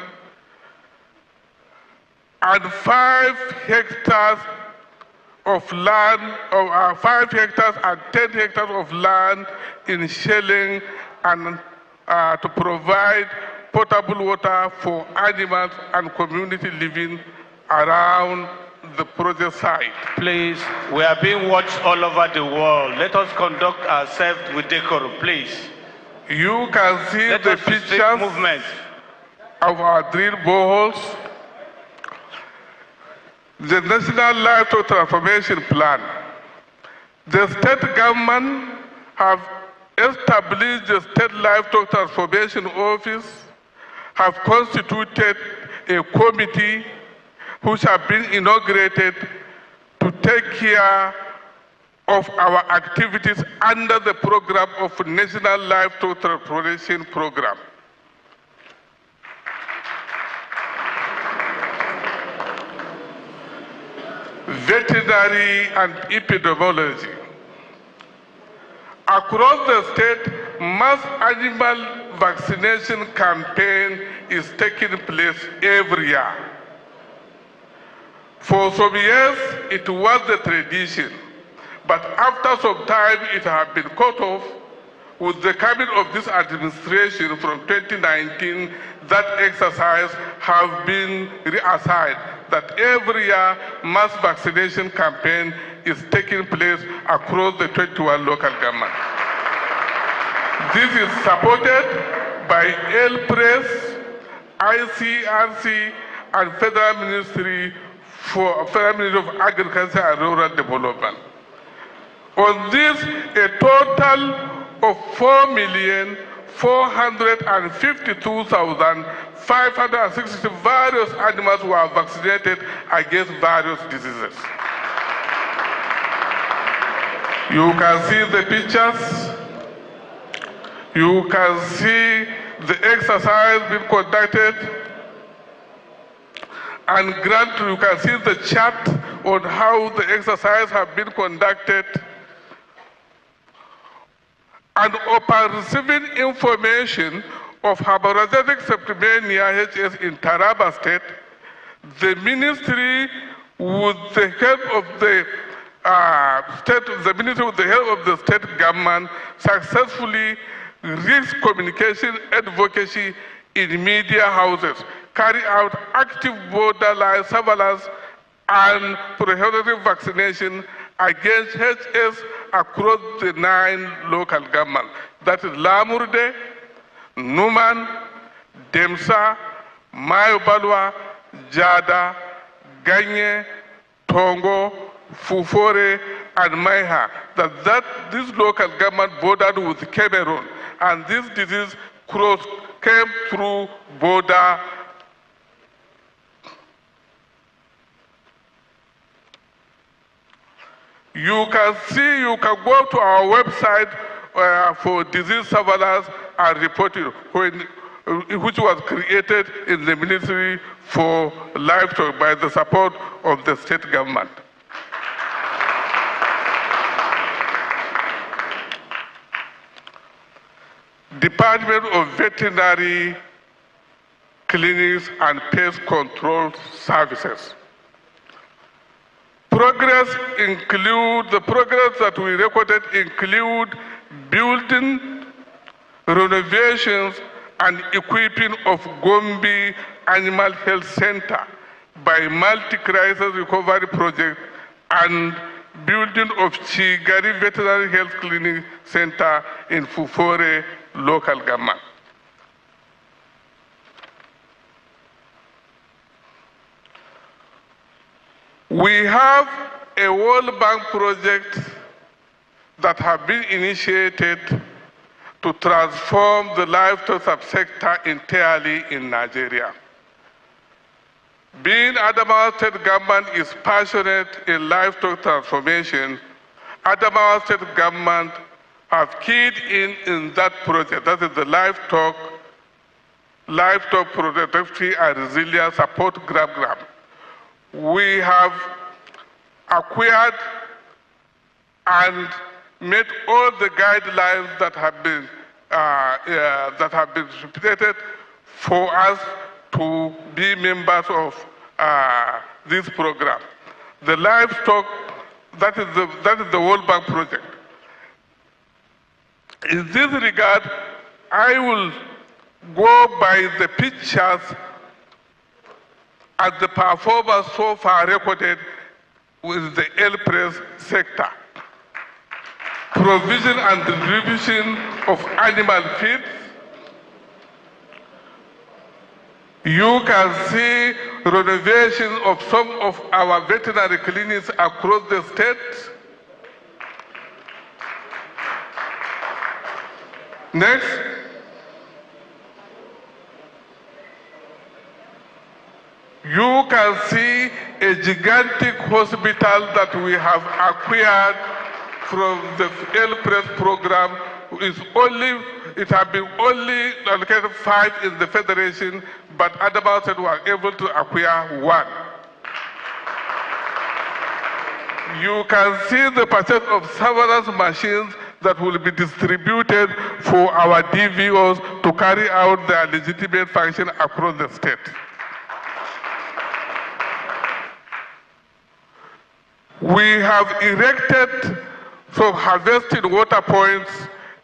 and 5 hectares of land, 5 hectares and 10 hectares of land in Shelling, and to provide potable water for animals and community living around the project site. Please, we are being watched all over the world. Let us conduct ourselves with decorum, please. You can see the pictures movement of our drill boreholes. The National Livestock Transformation Plan. The state government have established the State Livestock Transformation Office, have constituted a committee which have been inaugurated to take care of our activities under the program of National Livestock Transformation Program. Veterinary and epidemiology. Across the state, mass animal vaccination campaign is taking place every year. For some years, it was the tradition, but after some time, it has been cut off. With the coming of this administration from 2019, that exercise has been reassigned, that every year, mass vaccination campaign is taking place across the 21 local governments. This is supported by LPRES, ICRC, and Federal Ministry of Agriculture and Rural Development. On this, a total of 4,452,560 various animals were vaccinated against various diseases. You can see the pictures. You can see the exercise being conducted. And Grant, you can see the chart on how the exercise have been conducted. And upon receiving information of Hydrostatic Septimania HS in Taraba State, the ministry with the help of the state government successfully reached communication advocacy in media houses, carry out active borderline surveillance and preventive vaccination against HS across the 9 local governments. That is Lamurde, Numan, Demsa, Mayobalwa, Jada, Ganye, Tongo, Fufore, and Maiha. This local government bordered with Cameroon, and this disease came through border. You can go to our website for disease surveillance and reporting, which was created in the Ministry for Livestock by the support of the state government. Department of Veterinary Clinics and Pest Control Services. The progress that we recorded include building, renovations, and equipping of Gombe Animal Health Center by multi-crisis recovery project and building of Chigari Veterinary Health Clinic Center in Fufore local government. We have a World Bank project that have been initiated to transform the livestock subsector entirely in Nigeria. Being Adamawa state government is passionate in livestock transformation, Adamawa state government have keyed in that project. That is the livestock productivity and resilience support program. We have acquired and met all the guidelines that have been stipulated for us to be members of this program. The livestock, that is the World Bank project. In this regard, I will go by the pictures and the performance so far recorded with the L-Press sector. Provision and distribution of animal feed. You can see renovation of some of our veterinary clinics across the state. Next. You can see a gigantic hospital that we have acquired from the L-Press program. It has been only allocated 5 in the federation, but Adamawa State were able to acquire 1. You can see the purchase of surveillance machines that will be distributed for our DVOs to carry out their legitimate function across the state. We have erected some harvesting water points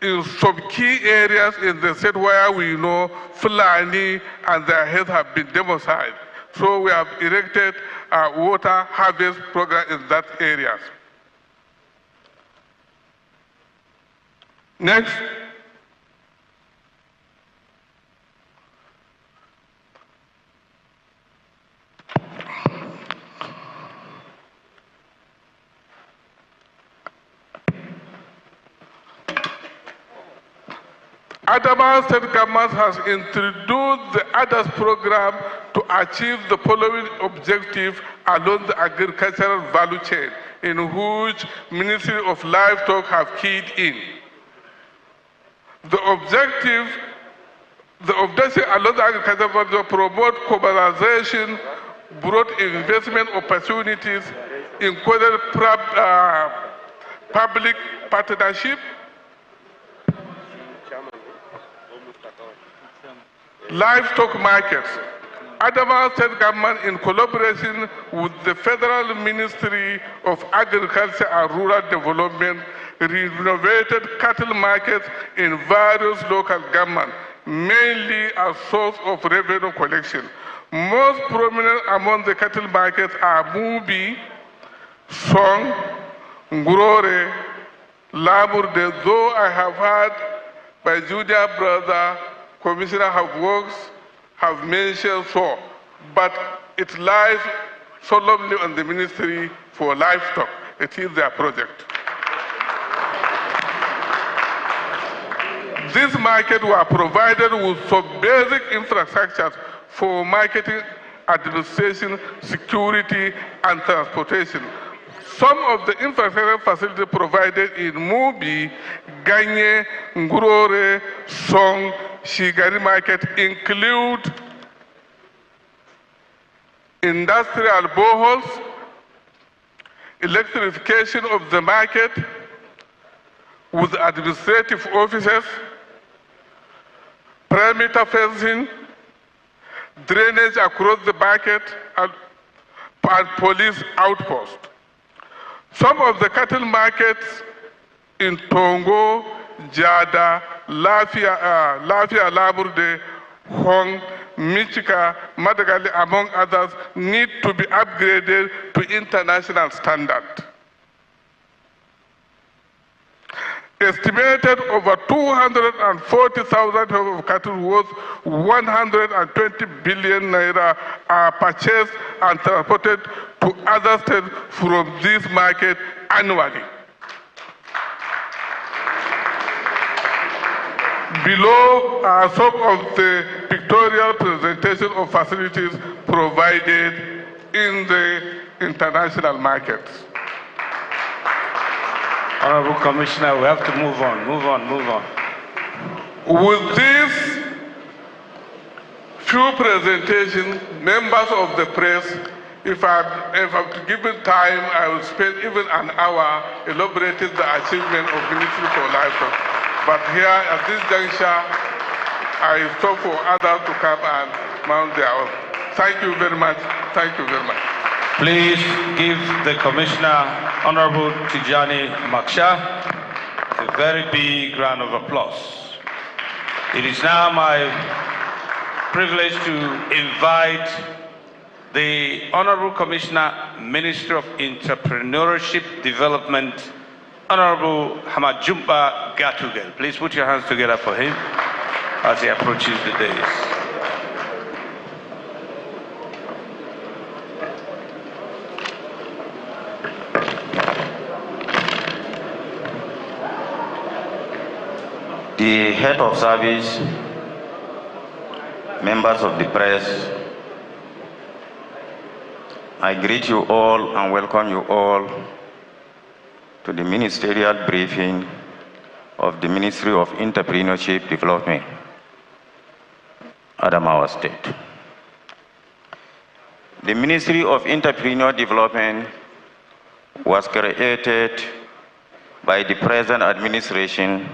in some key areas in the state where we know Fulani and their heads have been domiciled. So we have erected a water harvest program in that areas. Next. Adamawa State Government has introduced the ADAS program to achieve the following objective along the agricultural value chain, in which Ministry of Livestock have keyed in. The objective along the agricultural value chain promote commercialization, broad investment opportunities, encourage public partnership, livestock markets. Adamawa State Government, in collaboration with the Federal Ministry of Agriculture and Rural Development, renovated cattle markets in various local governments, mainly a source of revenue collection. Most prominent among the cattle markets are Mubi, Song, Ngurore, Laburde, though I have heard my junior brother, Commissioner of Works, have mentioned so, but it lies solemnly on the Ministry for Livestock. It is their project. This market were provided with some basic infrastructures for marketing, administration, security, and transportation. Some of the infrastructure facilities provided in Mubi, Ganye, Ngurore, Song, Shigari market include industrial boreholes, electrification of the market with administrative offices, perimeter fencing, drainage across the market, and police outpost. Some of the cattle markets in Tongo, Jada, Lafia Laburde, Hong, Michika, Madagali, among others, need to be upgraded to international standard. Estimated over 240,000 head of cattle worth 120 billion naira are purchased and transported to other states from this market annually. Below are some of the pictorial presentation of facilities provided in the international markets. Honorable Commissioner, we have to move on. With this few presentations, members of the press, if I'm given time, I will spend even an hour elaborating the achievement of Ministry for Livestock. But here at this juncture, I stop for others to come and mount their own. Thank you very much. Thank you very much. Please give the Commissioner, Honorable Tijani Maksha, a very big round of applause. It is now my privilege to invite the Honorable Commissioner, Ministry of Entrepreneurship Development, Honorable Hamajumba Gatugel. Please put your hands together for him as he approaches the dais. The head of service, members of the press, I greet you all and welcome you all to the ministerial briefing of the Ministry of Entrepreneurship Development, Adamawa State. The Ministry of Entrepreneur Development was created by the present administration,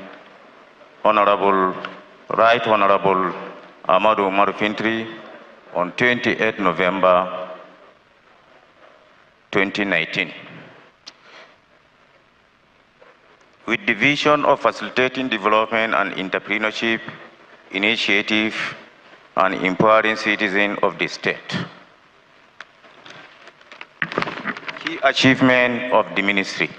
Right Honorable Ahmadu Umar Fintiri, on 28 November 2019. With the vision of facilitating development and entrepreneurship initiative and empowering citizens of the state. Key achievement of the ministry: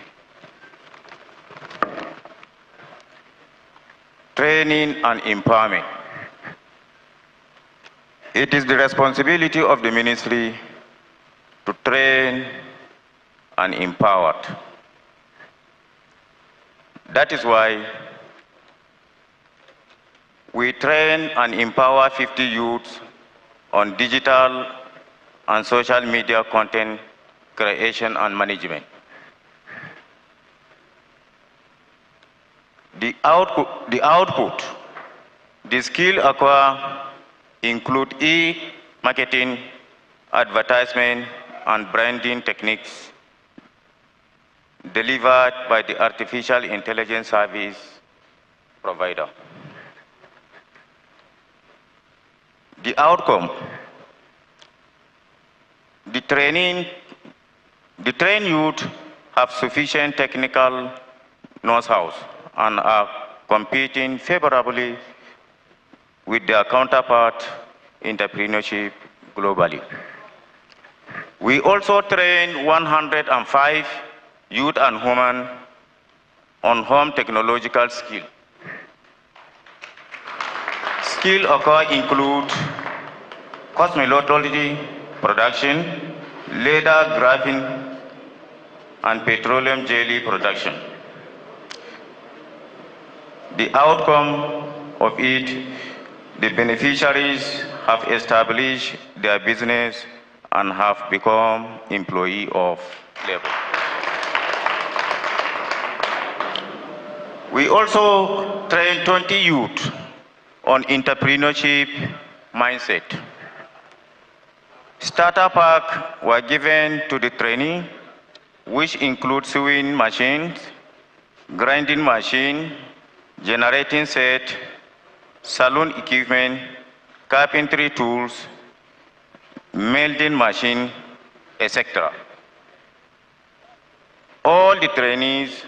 training and empowerment. It is the responsibility of the ministry to train and empower. That is why we train and empower 50 youths on digital and social media content creation and management. The output, the skill acquired include e-marketing, advertisement, and branding techniques delivered by the artificial intelligence service provider. The outcome, the trained youth have sufficient technical know-how and are competing favorably with their counterpart entrepreneurship globally. We also train 105 youth and women on home technological skills. Skills include cosmetology production, leather grafting, and petroleum jelly production. The outcome of it, the beneficiaries have established their business and have become employees of labor. We also train 20 youth on entrepreneurship mindset. Starter packs were given to the trainee, which include sewing machines, grinding machine, generating set, salon equipment, carpentry tools, melding machine, etc. All the trainees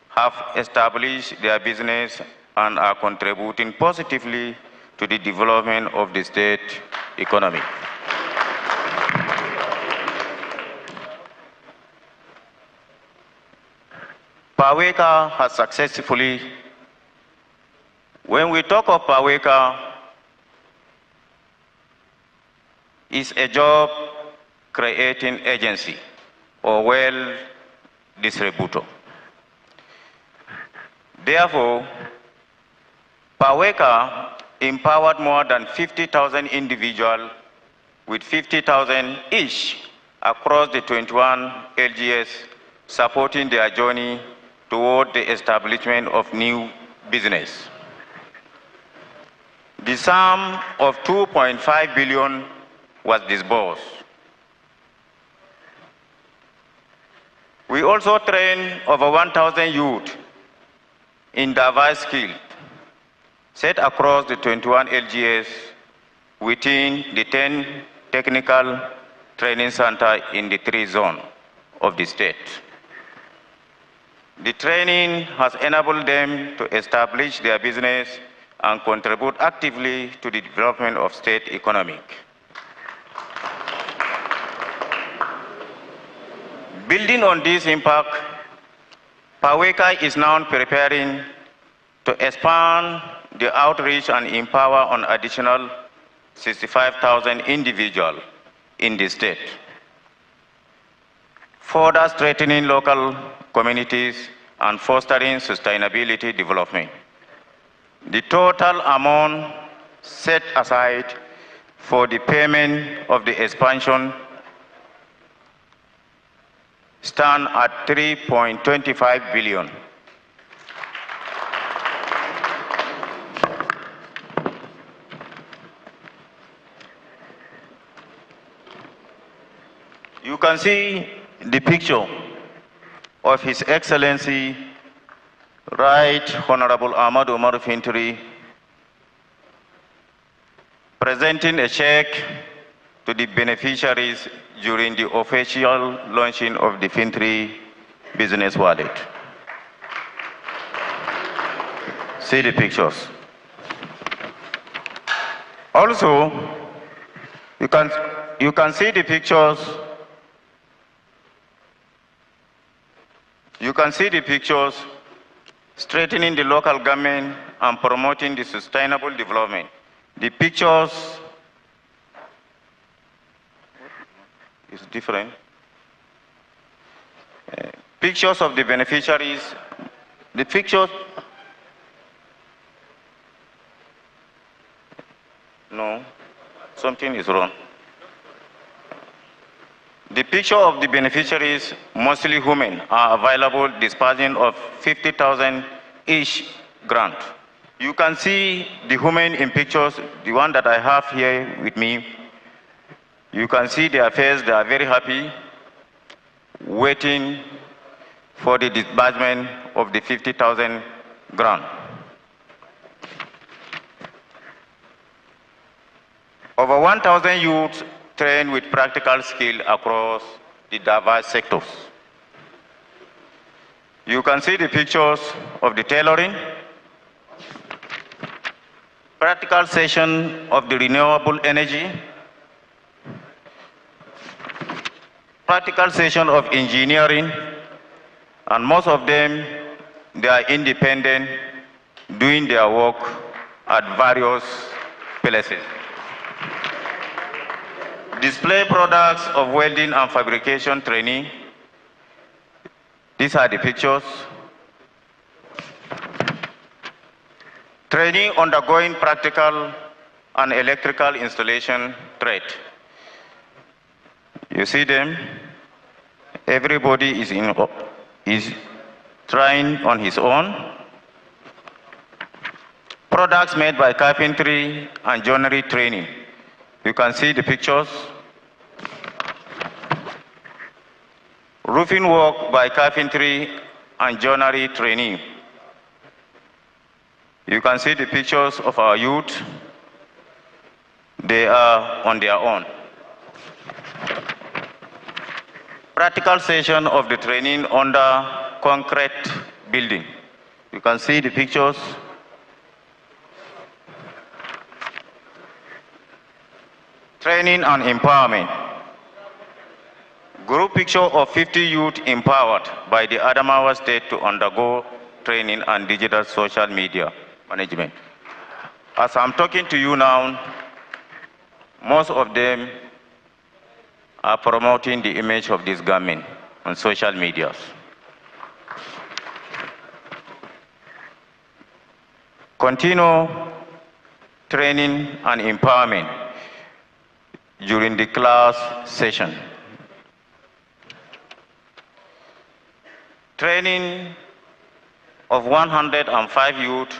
have established their business and are contributing positively to the development of the state economy. Paweka has successfully, when we talk of Paweka, it's a job creating agency or well distributor. Therefore, Paweka empowered more than 50,000 individuals with 50,000 each across the 21 LGS, supporting their journey toward the establishment of new business. The sum of 2.5 billion was disbursed. We also trained over 1,000 youth in diverse skills set across the 21 LGS within the 10 technical training centers in the 3 zones of the state. The training has enabled them to establish their business and contribute actively to the development of state economy. Building on this impact, Paweka is now preparing to expand the outreach and empower an additional 65,000 individuals in the state, further strengthening local communities and fostering sustainability development. The total amount set aside for the payment of the expansion stand at 3.25 billion. You can see the picture of His Excellency, Right Honorable Ahmad Omar Fintiri, presenting a check to the beneficiaries during the official launching of the Fintiri business wallet. See the pictures. Also, you can see the pictures. You can see the pictures strengthening the local government and promoting the sustainable development. The pictures is different. Pictures of the beneficiaries. The pictures. No, something is wrong. The picture of the beneficiaries, mostly women, are available disbursing of 50,000 each grant. You can see the women in pictures, the one that I have here with me. You can see their face, they are very happy, waiting for the disbursement of the 50,000 grant. Over 1,000 youths trained with practical skill across the diverse sectors. You can see the pictures of the tailoring, practical session of the renewable energy, practical session of engineering, and most of them, they are independent, doing their work at various places. Display products of welding and fabrication training. These are the pictures. Training undergoing practical and electrical installation trade. You see them? Everybody is trying on his own. Products made by carpentry and joinery training. You can see the pictures. Roofing work by carpentry and joinery training. You can see the pictures of our youth. They are on their own. Practical session of the training under concrete building. You can see the pictures. Training and empowerment. Group picture of 50 youth empowered by the Adamawa state to undergo training and digital social media management. As I'm talking to you now, most of them are promoting the image of this government on social media. Continue training and empowerment during the class session. Training of 105 youth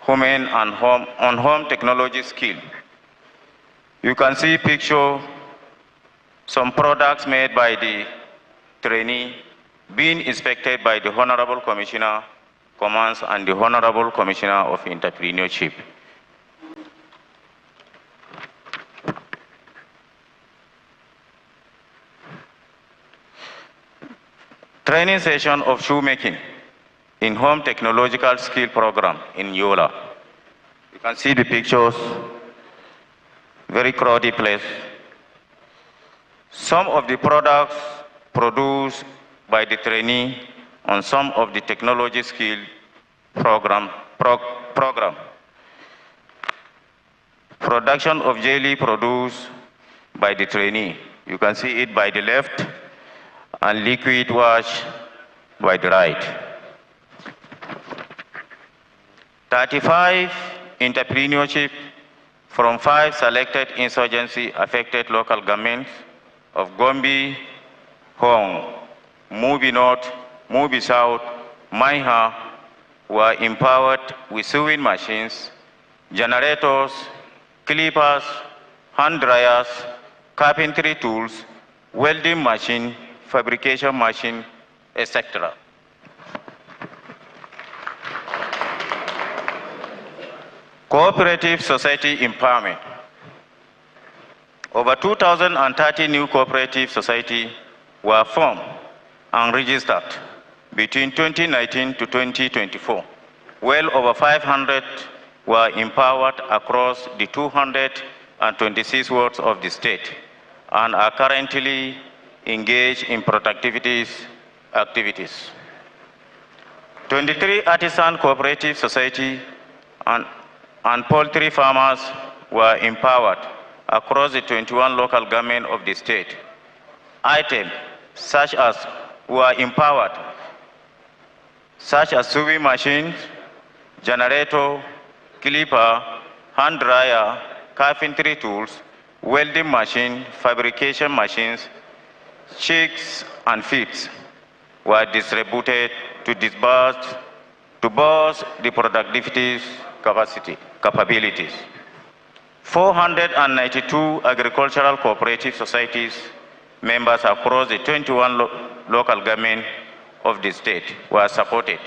women and home technology skill. You can see picture some products made by the trainee being inspected by the Honorable Commissioner Commerce and the Honorable Commissioner of Entrepreneurship. Training session of shoemaking in home technological skill program in Yola. You can see the pictures, very crowded place. Some of the products produced by the trainee on some of the technology skill program. Production of jelly produced by the trainee. You can see it by the left, and liquid wash by the right. 35 entrepreneurship from 5 selected insurgency-affected local governments of Gombe, Hong, Mubi North, Mubi South, Maiha were empowered with sewing machines, generators, clippers, hand dryers, carpentry tools, welding machine, fabrication machine, etc. Cooperative society empowerment. Over 2,030 new cooperative societies were formed and registered between 2019 to 2024. Well over 500 were empowered across the 226 wards of the state and are currently engaged in productivity activities. 23 artisan cooperative society and poultry farmers were empowered across the 21 local government of the state. Items such as were empowered, such as sewing machines, generator, clipper, hand dryer, carpentry tools, welding machine, fabrication machines, chicks and feeds were distributed to boost the productivity capabilities. 492 agricultural cooperative societies members across the 21 local government of the state were supported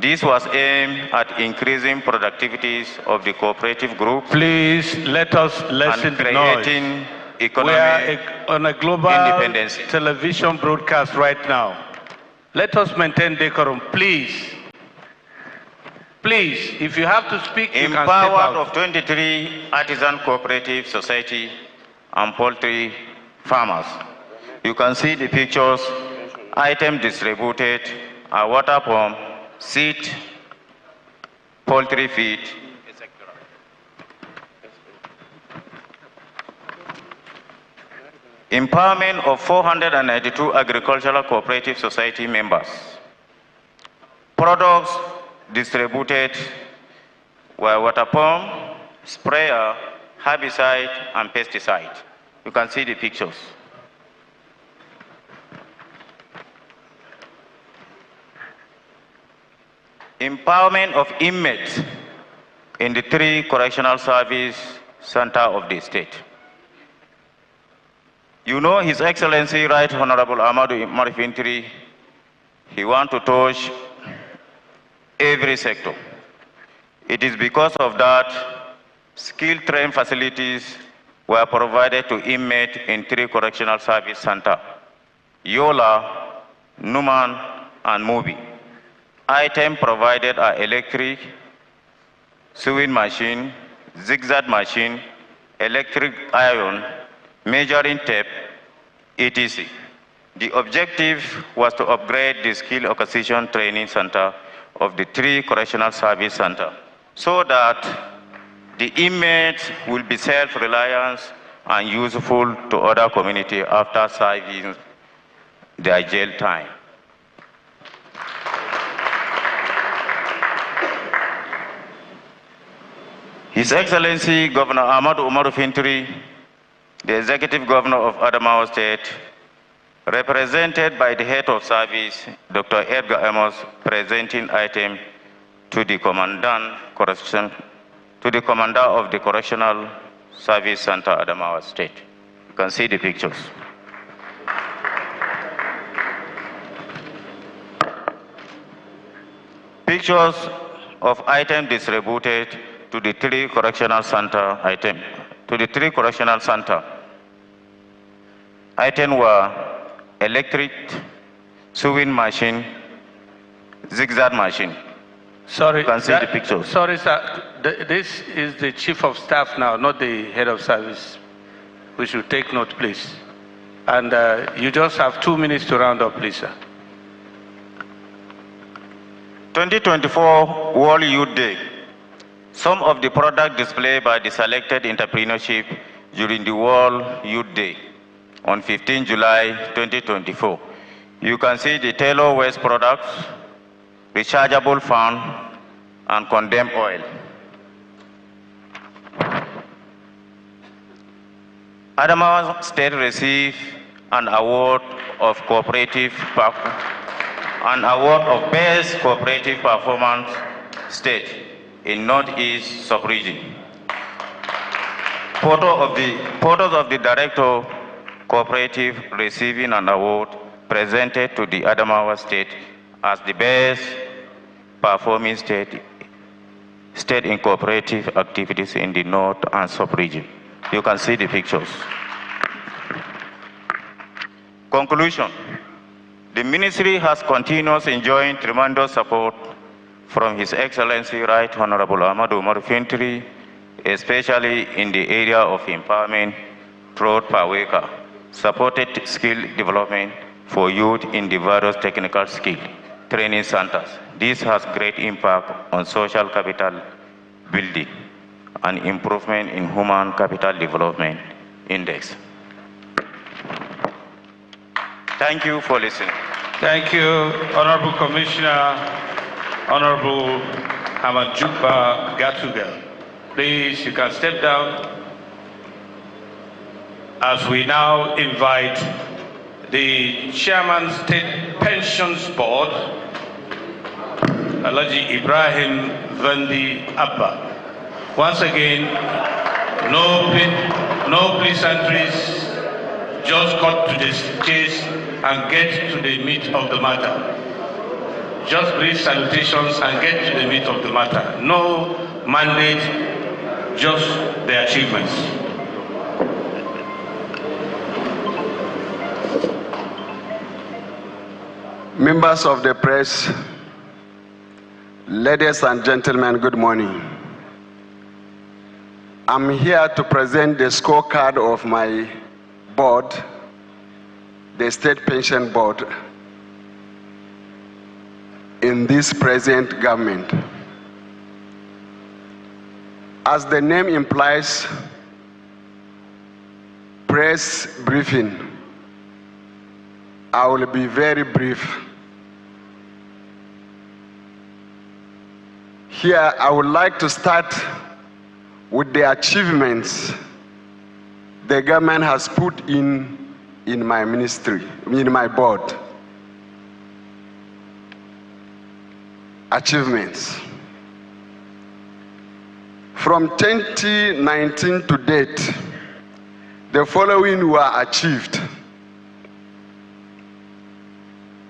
This was aimed at increasing productivities of the cooperative group. Please let us lessen and the noise. creating We economic are on a global independence. television broadcast right now. Let us maintain decorum, please. Please, if you have to speak, you can step Empowered out. of 23 artisan cooperative society and poultry farmers. You can see the pictures, items distributed, a water pump, seed, poultry feed, etc. Empowerment of 492 agricultural cooperative society members. Products distributed were water pump, sprayer, herbicide, and pesticide. You can see the pictures. Empowerment of inmates in the 3 correctional service centers of the state. You know His Excellency Right Honorable Ahmadu Umar Fintiri, he wants to touch every sector. It is because of that, skilled trained facilities were provided to inmates in 3 correctional service centers, Yola, Numan, and Mubi. Items provided are electric, sewing machine, zigzag machine, electric iron, measuring tape, etc. The objective was to upgrade the skill acquisition training center of the 3 correctional service centers so that the inmates will be self-reliant and useful to other communities after serving their jail time. His Excellency Governor Ahmadu Umar Fintiri, the Executive Governor of Adamawa State, represented by the Head of Service, Dr. Edgar Amos, presenting item to the Commandant of the Correctional Service Center, Adamawa State. You can see the pictures. Pictures of items distributed to the 3 correctional center item. To the 3 correctional center. Items were electric, sewing machine, zigzag machine. Sorry, you can see the pictures. Sorry, sir. This is the Chief of Staff now, not the Head of Service. We should take note, please. And you just have 2 minutes to round up, please, sir. 2024 World Youth Day. Some of the products displayed by the selected entrepreneurship during the World Youth Day on 15 July 2024. You can see the tailor waste products, rechargeable fan, and condemned oil. Adamawa State received an award of Best Cooperative Performance State in Northeast Sub-Region. Photos of the Director Cooperative receiving an award presented to the Adamawa State as the best performing state in cooperative activities in the North and Sub-Region. You can see the pictures. Conclusion. The Ministry has continued enjoying tremendous support from His Excellency Right Honorable Ahmadu Umar Fintiri, especially in the area of empowerment through PAWECA, supported skill development for youth in the various technical skill training centers. This has great impact on social capital building and improvement in human capital development index. Thank you for listening. Thank you, Honorable Commissioner, Honorable Hamajuba Gatugal. Please, you can step down as we now invite the Chairman State Pensions Board, Alhaji Ibrahim Vandi Abba. Once again, no pleasantries, just cut to the chase and get to the meat of the matter. just brief salutations and get to the meat of the matter. No mandate, just the achievements. Members of the press, ladies and gentlemen, good morning. I'm here to present the scorecard of my board, the State Pension Board, in this present government. As the name implies, press briefing. I will be very brief. Here, I would like to start with the achievements the government has put in my ministry, in my board. Achievements. From 2019 to date, the following were achieved.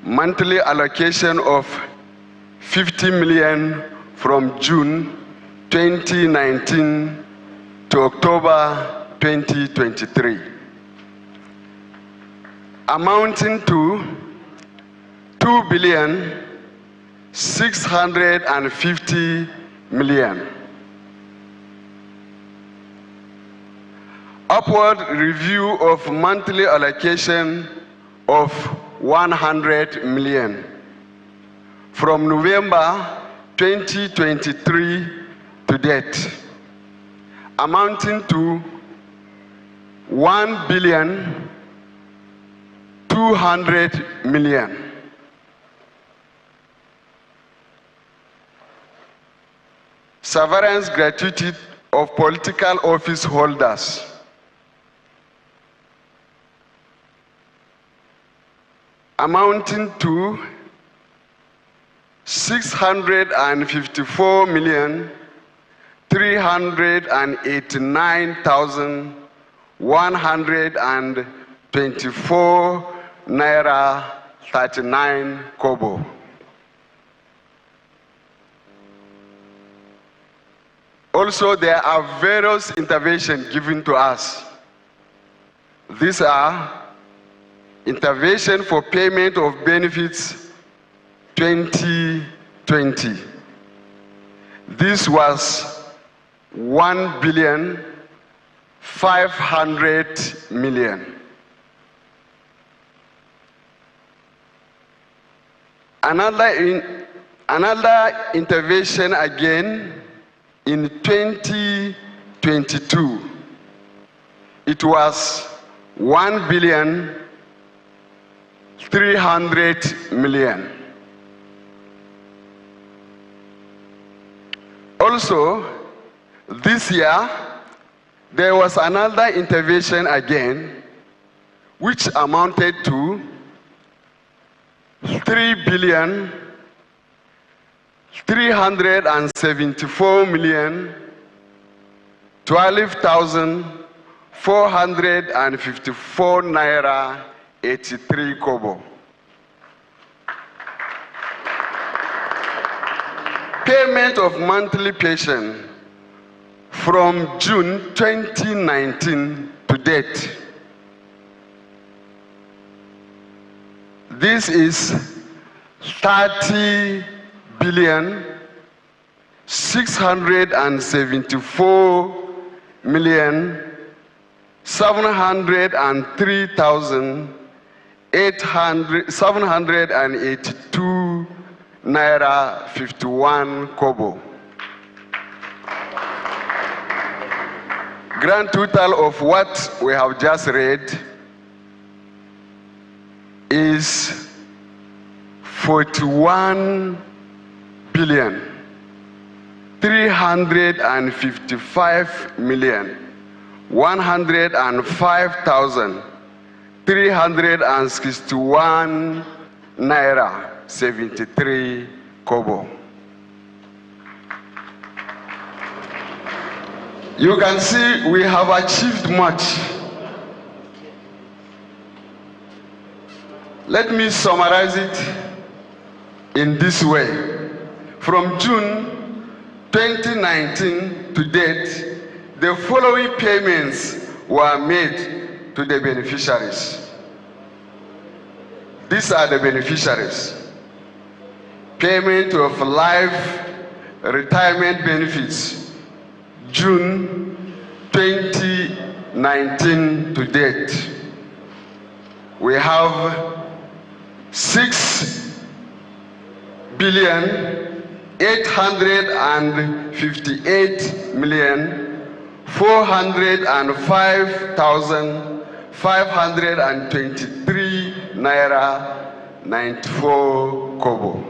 Monthly allocation of 50 million from June 2019 to October 2023, amounting to 2,650 million. Upward review of monthly allocation of 100 million from November 2023 to date, amounting to 1,200 million. Severance gratuity of political office holders, amounting to 654,389,124 naira 39 kobo. Also, there are various interventions given to us. These are intervention for payment of benefits 2020. This was 1,500 million. Another intervention again in 2022. It was 1,300 million. Also, this year, there was another intervention again, which amounted to 3,374,12,454 naira 83 kobo. Payment of monthly pension from June 2019 to date. This is 30,674,703,782 naira 51 kobo. Grand total of what we have just read is 41,355,105,361 naira 73 kobo. You can see we have achieved much. Let me summarize it in this way. From June 2019 to date, the following payments were made to the beneficiaries. These are the beneficiaries. Payment of life retirement benefits, June 2019 to date. We have 6,858,405,523 naira 94 kobo.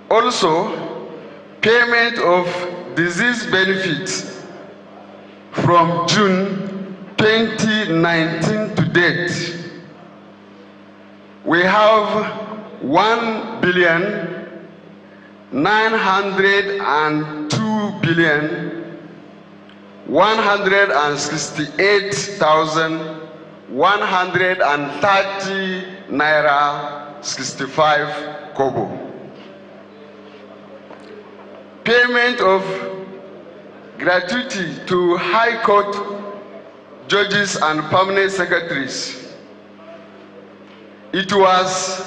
Also, payment of disease benefits from June 2019 to date. We have 1,902,168,130 naira 65 kobo. Payment of gratuity to High Court judges and permanent secretaries. It was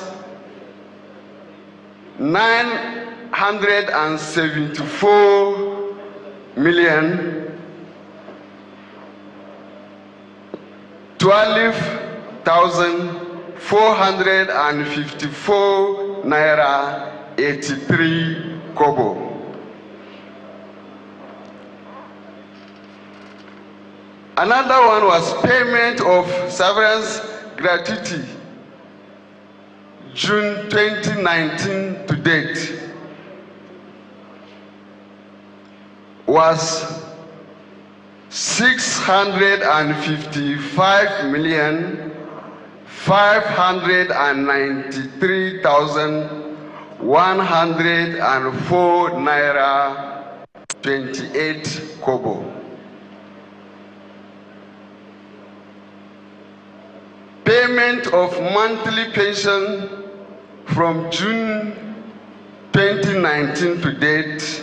912,454 naira 83 kobo. Another one was payment of severance gratuity, June 2019 to date, was 655,593,104 naira 28 kobo. Payment of monthly pension from June 2019 to date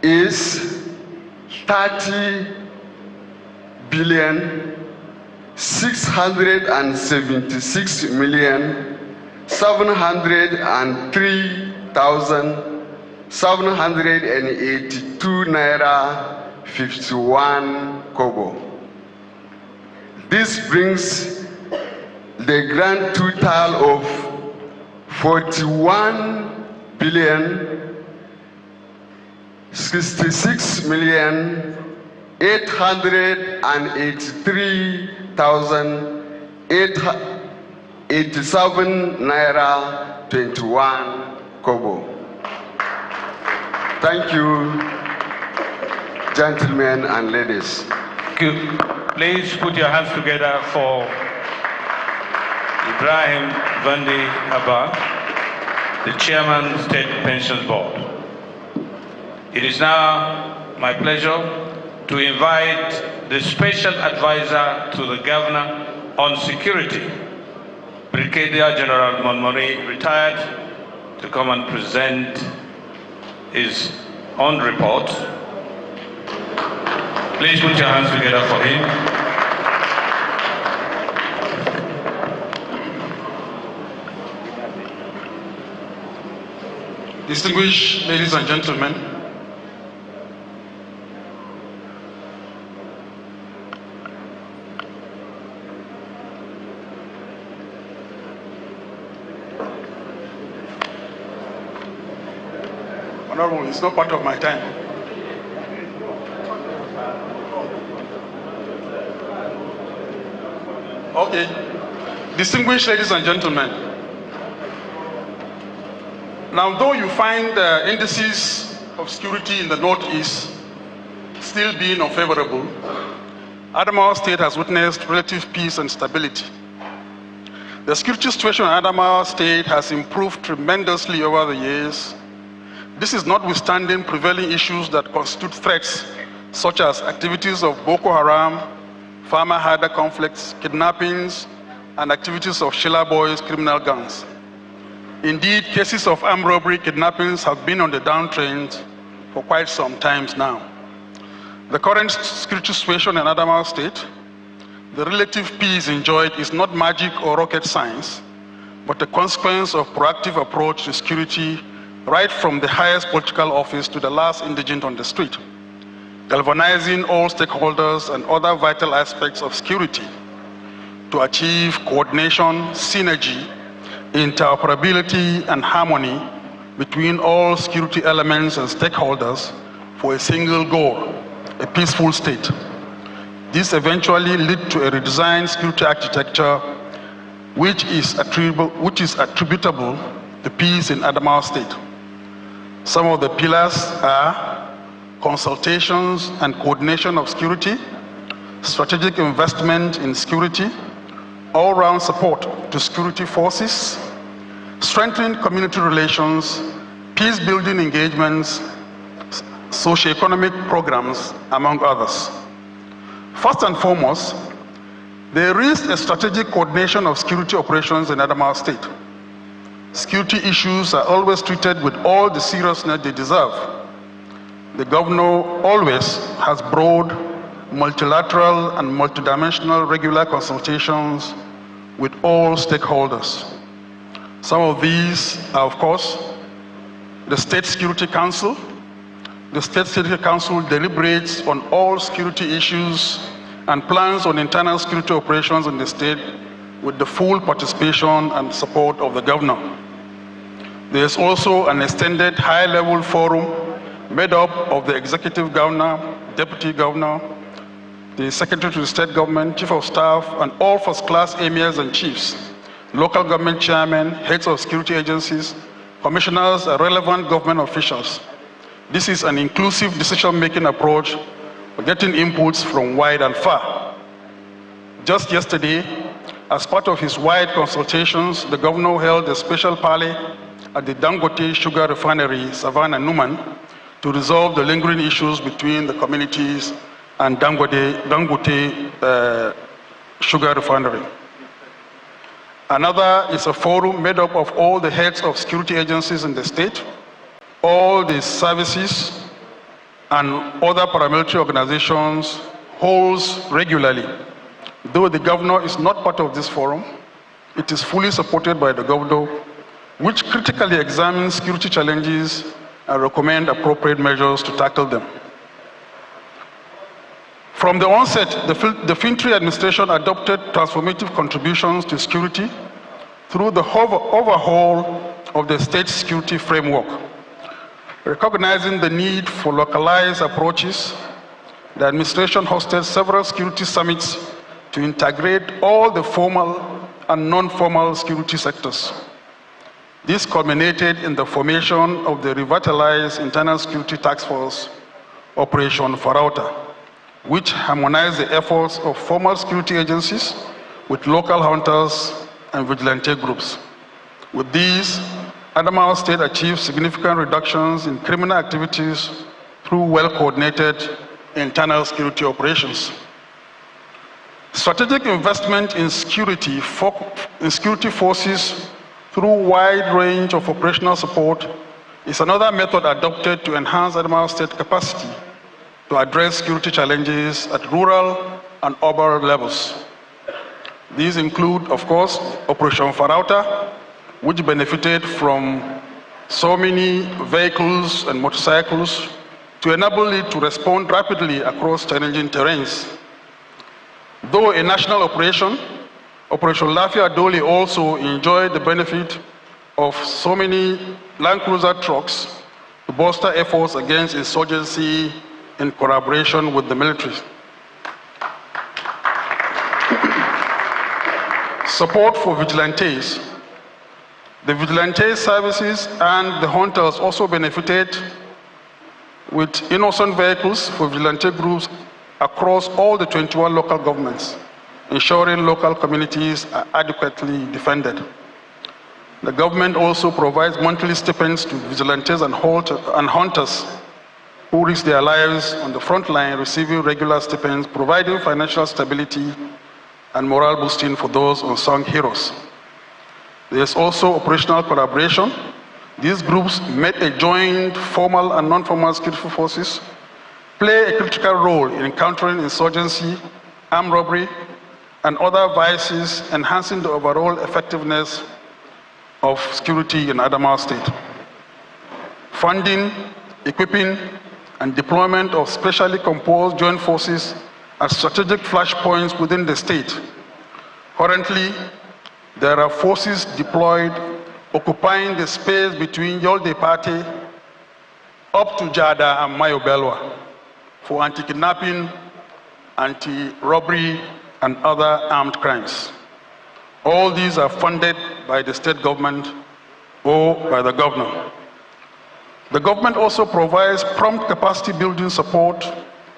is 30,676,703,782 naira 51 kobo. This brings the grand total of 41,66,883,887 naira 21 kobo. Thank you, gentlemen and ladies. Thank you. Please put your hands together for Ibrahim Vandi Abba, the Chairman, State Pensions Board. It is now my pleasure to invite the Special Advisor to the Governor on Security, Brigadier General Monmoni, retired, to come and present his own report. Please put your hands together for him. Distinguished ladies and gentlemen, Honorable, it's not part of my time. Okay. Distinguished ladies and gentlemen, now though you find the indices of security in the Northeast still being unfavorable, Adamawa State has witnessed relative peace and stability. The security situation in Adamawa State has improved tremendously over the years. This is notwithstanding prevailing issues that constitute threats, such as activities of Boko Haram, farmer-herder conflicts, kidnappings, and activities of Sheila Boys criminal gangs. Indeed, cases of armed robbery kidnappings have been on the downtrend for quite some time now. The current security situation in Adamawa State, the relative peace enjoyed is not magic or rocket science, but a consequence of proactive approach to security right from the highest political office to the last indigent on the street, galvanizing all stakeholders and other vital aspects of security to achieve coordination, synergy, interoperability, and harmony between all security elements and stakeholders for a single goal, a peaceful state. This eventually led to a redesigned security architecture which is attributable to peace in Adamawa State. Some of the pillars are consultations and coordination of security, strategic investment in security, all-round support to security forces, strengthening community relations, peace-building engagements, socio-economic programs, among others. First and foremost, there is a strategic coordination of security operations in Adamawa State. Security issues are always treated with all the seriousness they deserve. The governor always has broad, multilateral, and multidimensional regular consultations with all stakeholders. Some of these are, of course, the State Security Council. The State Security Council deliberates on all security issues and plans on internal security operations in the state with the full participation and support of the governor. There is also an extended high-level forum made up of the executive governor, deputy governor, the secretary to the state government, chief of staff, and all first-class emirs and chiefs, local government chairmen, heads of security agencies, commissioners, and relevant government officials. This is an inclusive decision-making approach for getting inputs from wide and far. Just yesterday, as part of his wide consultations, the governor held a special parley at the Dangote Sugar Refinery, Savannah, Numan, to resolve the lingering issues between the communities and Dangote Sugar Refinery. Another is a forum made up of all the heads of security agencies in the state, all the services, and other paramilitary organizations holds regularly. Though the governor is not part of this forum, it is fully supported by the governor, which critically examines security challenges and recommend appropriate measures to tackle them. From the onset, the Fintiri administration adopted transformative contributions to security through the overhaul of the state security framework. Recognizing the need for localized approaches, the administration hosted several security summits to integrate all the formal and non-formal security sectors. This culminated in the formation of the revitalized Internal Security Task Force, Operation Farauta, which harmonized the efforts of formal security agencies with local hunters and vigilante groups. With these, Adamawa State achieved significant reductions in criminal activities through well-coordinated internal security operations. Strategic investment in security forces through a wide range of operational support is another method adopted to enhance Adamawa State capacity to address security challenges at rural and urban levels. These include, of course, Operation Farauta, which benefited from so many vehicles and motorcycles to enable it to respond rapidly across challenging terrains. Though a national operation, Operation Lafia Dole also enjoyed the benefit of so many Land Cruiser trucks to bolster efforts against insurgency in collaboration with the military. Support for vigilantes. The vigilante services and the hunters also benefited with innocent vehicles for vigilante groups across all the 21 local governments, ensuring local communities are adequately defended. The government also provides monthly stipends to vigilantes and hunters who risk their lives on the front line receiving regular stipends, providing financial stability and morale boosting for those unsung heroes. There is also operational collaboration. These groups made a joint formal and non-formal security forces, play a critical role in countering insurgency, armed robbery, and other vices, enhancing the overall effectiveness of security in Adamawa State. Funding, equipping, and deployment of specially composed joint forces at strategic flashpoints within the state. Currently, there are forces deployed occupying the space between Yolde Pate up to Jada and Mayobelwa for anti-kidnapping, anti-robbery, and other armed crimes. All these are funded by the state government or by the governor. The government also provides prompt capacity building support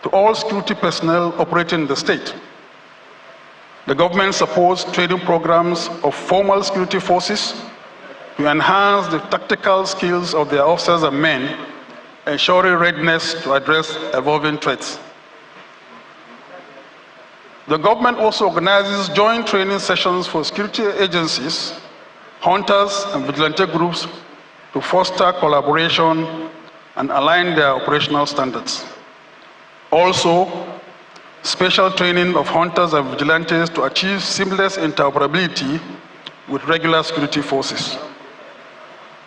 to all security personnel operating in the state. The government supports training programs of formal security forces to enhance the tactical skills of their officers and men, ensuring readiness to address evolving threats. The government also organizes joint training sessions for security agencies, hunters, and vigilante groups to foster collaboration and align their operational standards. Also, special training of hunters and vigilantes to achieve seamless interoperability with regular security forces.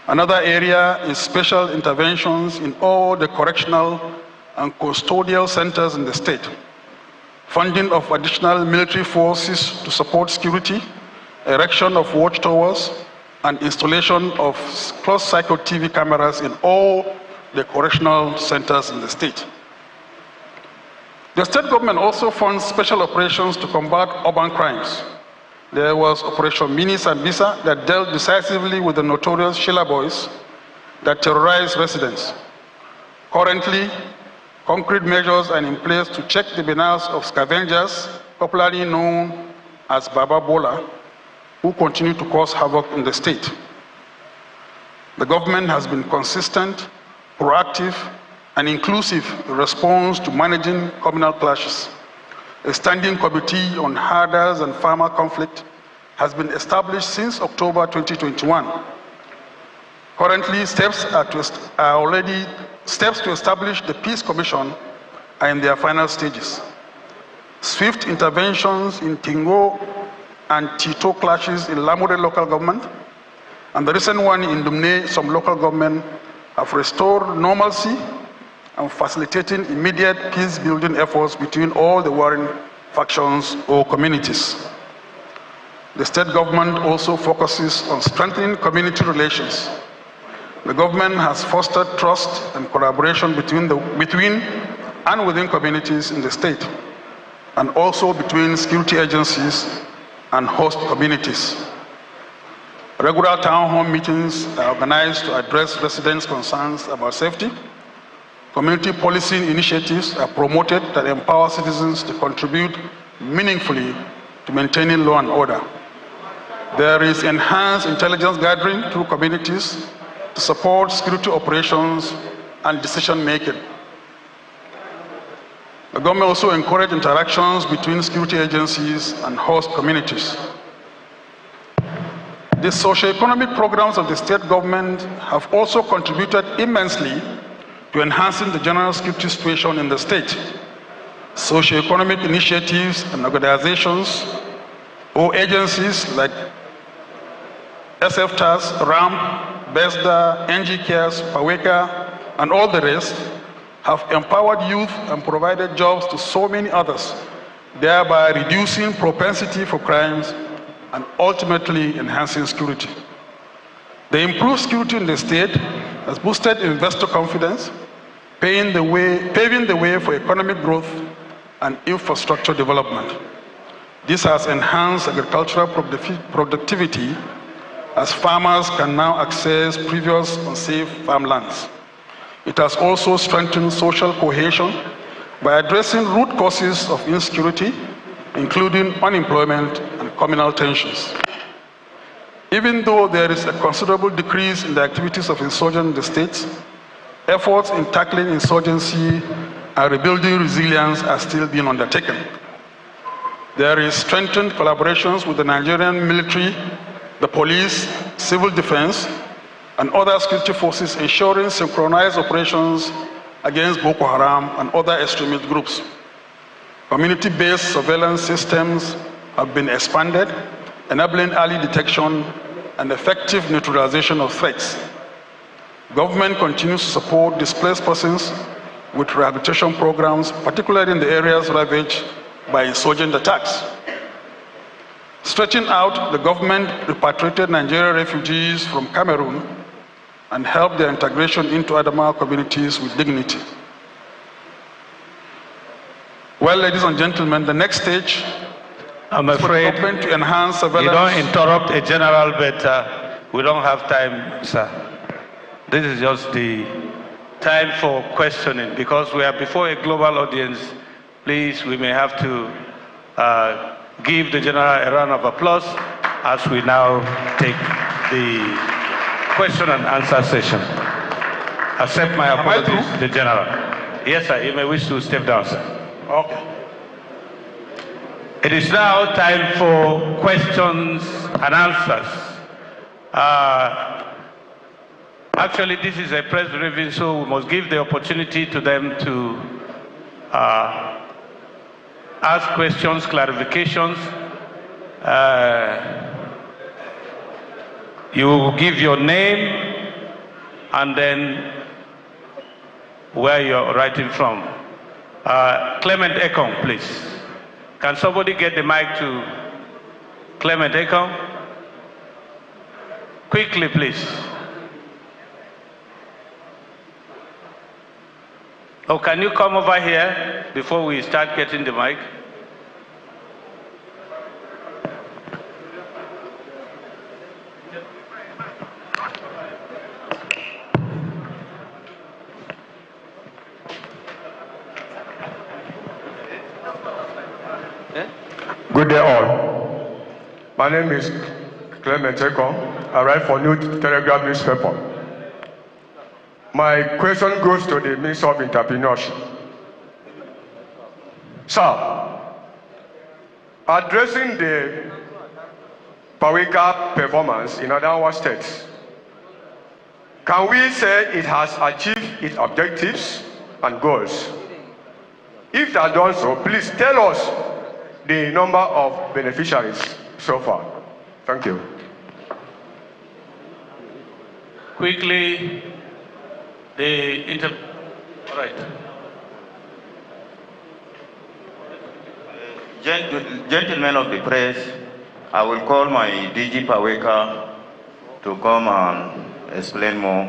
Another area is special interventions in all the correctional and custodial centers in the state. Funding of additional military forces to support security, erection of watchtowers, and installation of closed-cycle TV cameras in all the correctional centers in the state. The state government also funds special operations to combat urban crimes. There was Operation Mini Sambisa that dealt decisively with the notorious Sheila boys that terrorized residents. Currently, concrete measures are in place to check the menace of scavengers, popularly known as Baba Bola, who continue to cause havoc in the state. The government has been consistent, proactive, and inclusive in response to managing communal clashes. A standing committee on herders and farmer conflict has been established since October 2021. Currently, steps to establish the Peace Commission are in their final stages. Swift interventions in Tingo and Tito clashes in Lamure local government, and the recent one in Dumne, some local government, have restored normalcy and facilitating immediate peace-building efforts between all the warring factions or communities. The state government also focuses on strengthening community relations. The government has fostered trust and collaboration between and within communities in the state, and also between security agencies and host communities. Regular town hall meetings are organized to address residents' concerns about safety. Community policing initiatives are promoted that empower citizens to contribute meaningfully to maintaining law and order. There is enhanced intelligence gathering through communities to support security operations and decision-making. The government also encourages interactions between security agencies and host communities. The socio-economic programs of the state government have also contributed immensely to enhancing the general security situation in the state. Socio-economic initiatives and organizations or agencies like SFTAS, RAM, BESDA, NG Cares, PAWECA, and all the rest have empowered youth and provided jobs to so many others, thereby reducing propensity for crimes and ultimately enhancing security. The improved security in the state has boosted investor confidence, paving the way for economic growth and infrastructure development. This has enhanced agricultural productivity as farmers can now access previous unsafe farmlands. It has also strengthened social cohesion by addressing root causes of insecurity, including unemployment and communal tensions. Even though there is a considerable decrease in the activities of insurgents in the states, efforts in tackling insurgency and rebuilding resilience are still being undertaken. There is strengthened collaborations with the Nigerian military, the police, civil defense, and other security forces, ensuring synchronized operations against Boko Haram and other extremist groups. Community-based surveillance systems have been expanded, enabling early detection and effective neutralization of threats. Government continues to support displaced persons with rehabilitation programs, particularly in the areas ravaged by insurgent attacks. Stretching out, the government repatriated Nigerian refugees from Cameroon and helped their integration into Adamawa communities with dignity. Well, ladies and gentlemen, the next stage I'm afraid to enhance surveillance. You don't interrupt a general, but we don't have time, sir. This is just the time for questioning because we are before a global audience. Please, we may have to give the general a round of applause as we now take the question and answer session. Accept my apologies, the general. Yes, sir, you may wish to step down, sir. Okay. It is now time for questions and answers. Actually, this is a press briefing, so we must give the opportunity to them to ask questions, clarifications. You will give your name and then where you're writing from. Clement Ekong, please. Can somebody get the mic to Clement Ekong? Quickly, please. Oh, can you come over here before we start getting the mic? Good day all. My name is Clement Ekong. I write for New Telegraph newspaper. My question goes to the Minister of Entrepreneurship. Sir, addressing the Pawika performance in Adamawa State, can we say it has achieved its objectives and goals? If it has done so, please tell us the number of beneficiaries so far. Thank you. Quickly, all right. Gentlemen of the press, I will call my DG Paweka to come and explain more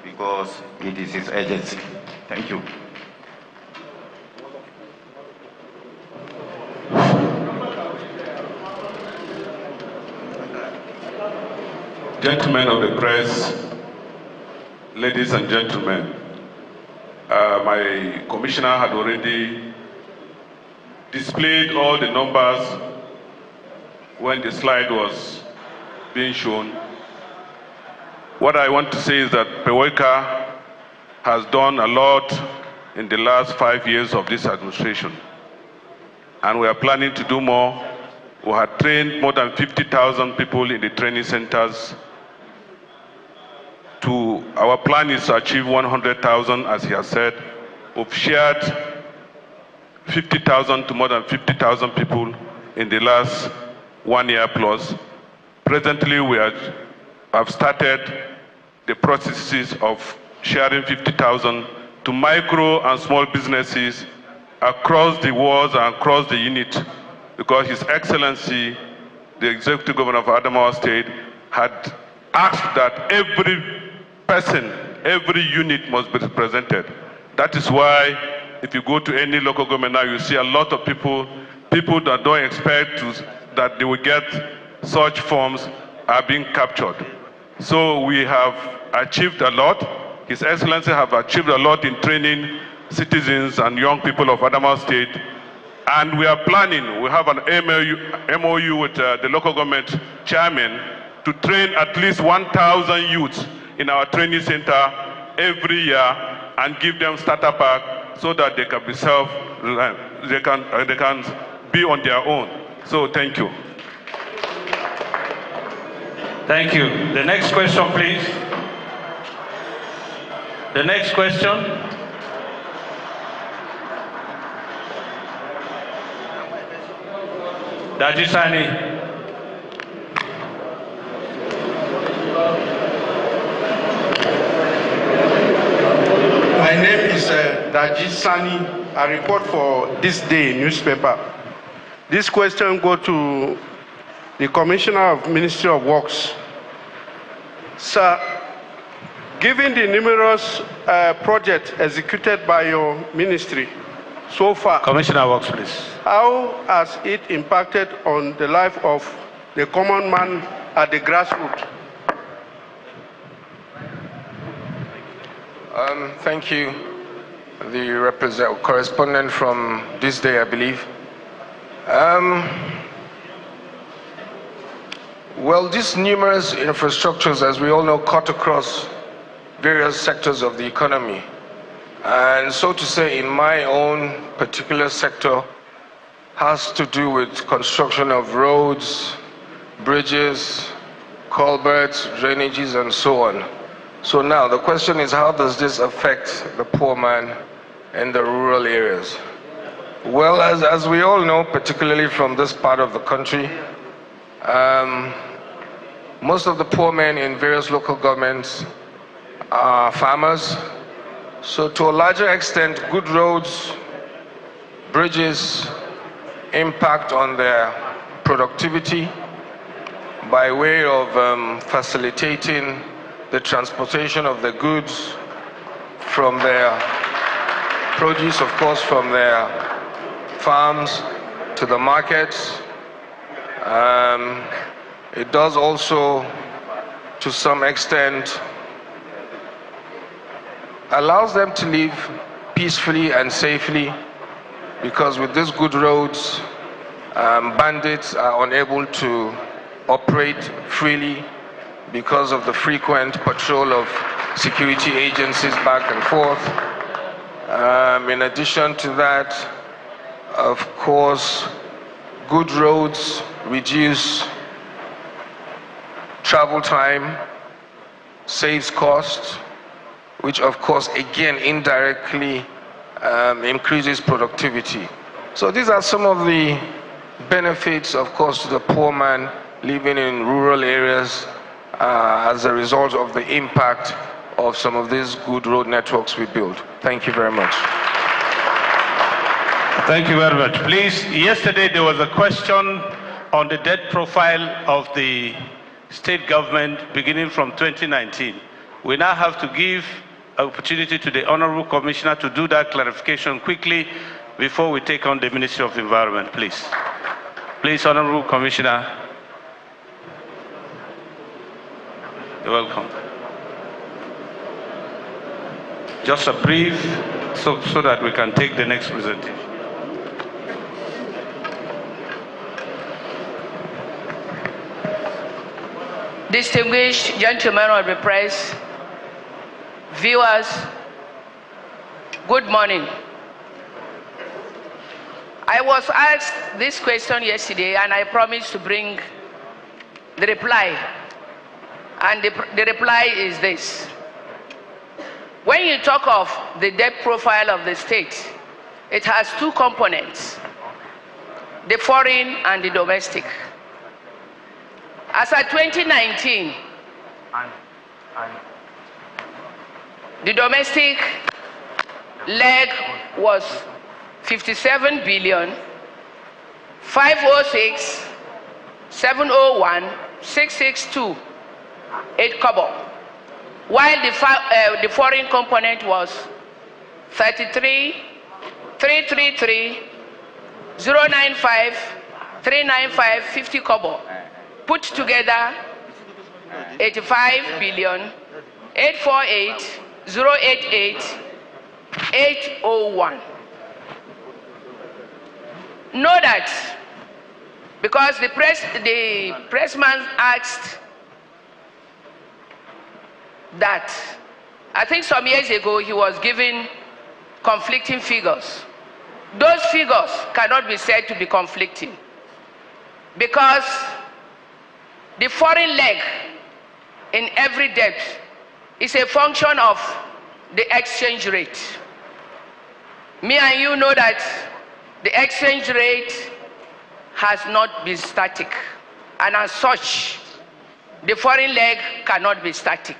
because it is his agency. Thank you. Gentlemen of the press, ladies and gentlemen, my commissioner had already displayed all the numbers when the slide was being shown. What I want to say is that Paweka has done a lot in the last 5 years of this administration, and we are planning to do more. We have trained more than 50,000 people in the training centers. Our plan is to achieve 100,000, as he has said. We've shared 50,000 to more than 50,000 people in the last 1 year plus. Presently, we have started the processes of sharing 50,000 to micro and small businesses across the wards and across the unit, because His Excellency, the Executive Governor of Adamawa State, had asked that every person, every unit must be represented. That is why if you go to any local government now, you see a lot of people that don't expect that they will get such forms are being captured. So we have achieved a lot. His Excellency have achieved a lot in training citizens and young people of Adamawa State. And we are planning, we have an MOU with the local government chairman to train at least 1,000 youths in our training center every year and give them starter pack so that they can be self-reliant. They can be on their own. So thank you. Thank you. The next question, please. The next question. Dajisani. My name is Dajisani. I report for This Day newspaper. This question goes to the Commissioner of Ministry of Works. Sir, given the numerous projects executed by your ministry so far, Commissioner of Works, please. how has it impacted on the life of the common man at the grassroots? Thank you. The correspondent from This Day, I believe. Well, these numerous infrastructures, as we all know, cut across various sectors of the economy. And so to say, in my own particular sector, has to do with construction of roads, bridges, culverts, drainages, and so on. So now the question is, how does this affect the poor man in the rural areas? Well, as we all know, particularly from this part of the country, most of the poor men in various local governments are farmers. So to a larger extent, good roads, bridges impact on their productivity by way of facilitating the transportation of the goods from their produce, of course, from their farms to the markets. It does also, to some extent, allows them to live peacefully and safely, because with these good roads, bandits are unable to operate freely because of the frequent patrol of security agencies back and forth. In addition to that, of course, good roads reduce travel time, saves cost, which of course again indirectly increases productivity. So these are some of the benefits, of course, to the poor man living in rural areas as a result of the impact of some of these good road networks we build. Thank you very much. Thank you very much. Please, yesterday there was a question on the debt profile of the state government beginning from 2019. We now have to give opportunity to the Honorable Commissioner to do that clarification quickly before we take on the Ministry of the Environment, please. Please, Honorable Commissioner. You're welcome. Just a brief so that we can take the next presentation. Distinguished gentlemen of the press, viewers, good morning. I was asked this question yesterday and I promised to bring the reply. And the reply is this. When you talk of the debt profile of the state, it has two components, the foreign and the domestic. As at 2019, the domestic leg was 57 billion 506 701 662 8 kobo, while the foreign component was 33 333 095 395 50 kobo. Put together 85 billion 848 088 801. Know that because the pressman asked that I think some years ago he was given conflicting figures. Those figures cannot be said to be conflicting because the foreign leg in every debt is a function of the exchange rate. Me and you know that the exchange rate has not been static, and as such, the foreign leg cannot be static.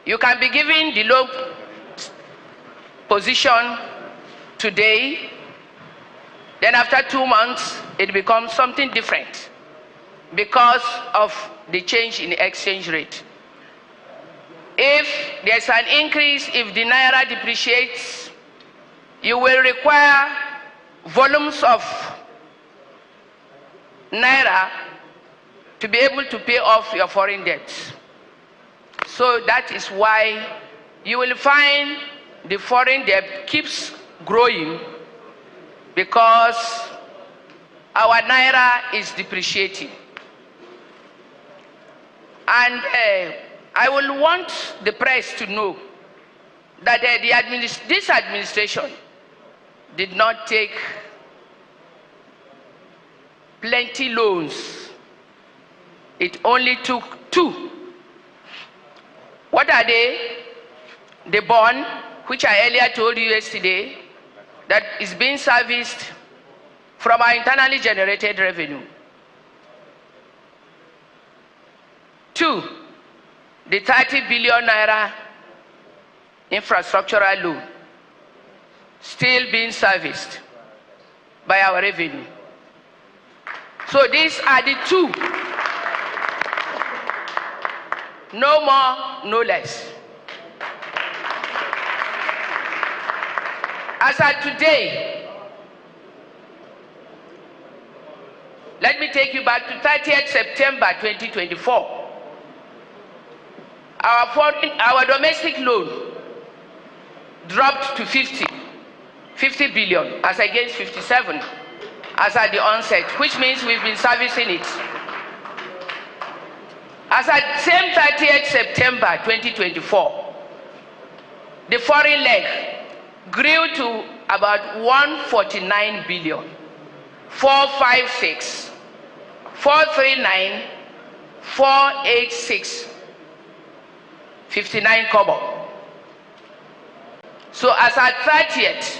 You can be given the low position today, then after 2 months, it becomes something different because of the change in the exchange rate. If there's an increase, if the naira depreciates, you will require volumes of naira to be able to pay off your foreign debts. So that is why you will find the foreign debt keeps growing because our naira is depreciating. And I will want the press to know that this administration did not take plenty loans. It only took 2. What are they? The bond, which I earlier told you yesterday, that is being serviced from our internally generated revenue. 2, the 30 billion naira infrastructural loan, still being serviced by our revenue. So these are the 2. No more, no less. As of today, let me take you back to 30th September 2024. Our domestic loan dropped to 50 billion as against 57 as at the onset, which means we've been servicing it. As at same 30th September 2024, the foreign leg grew to about 149 billion, 456, 439, 486, 59 kobo. So as at 30th,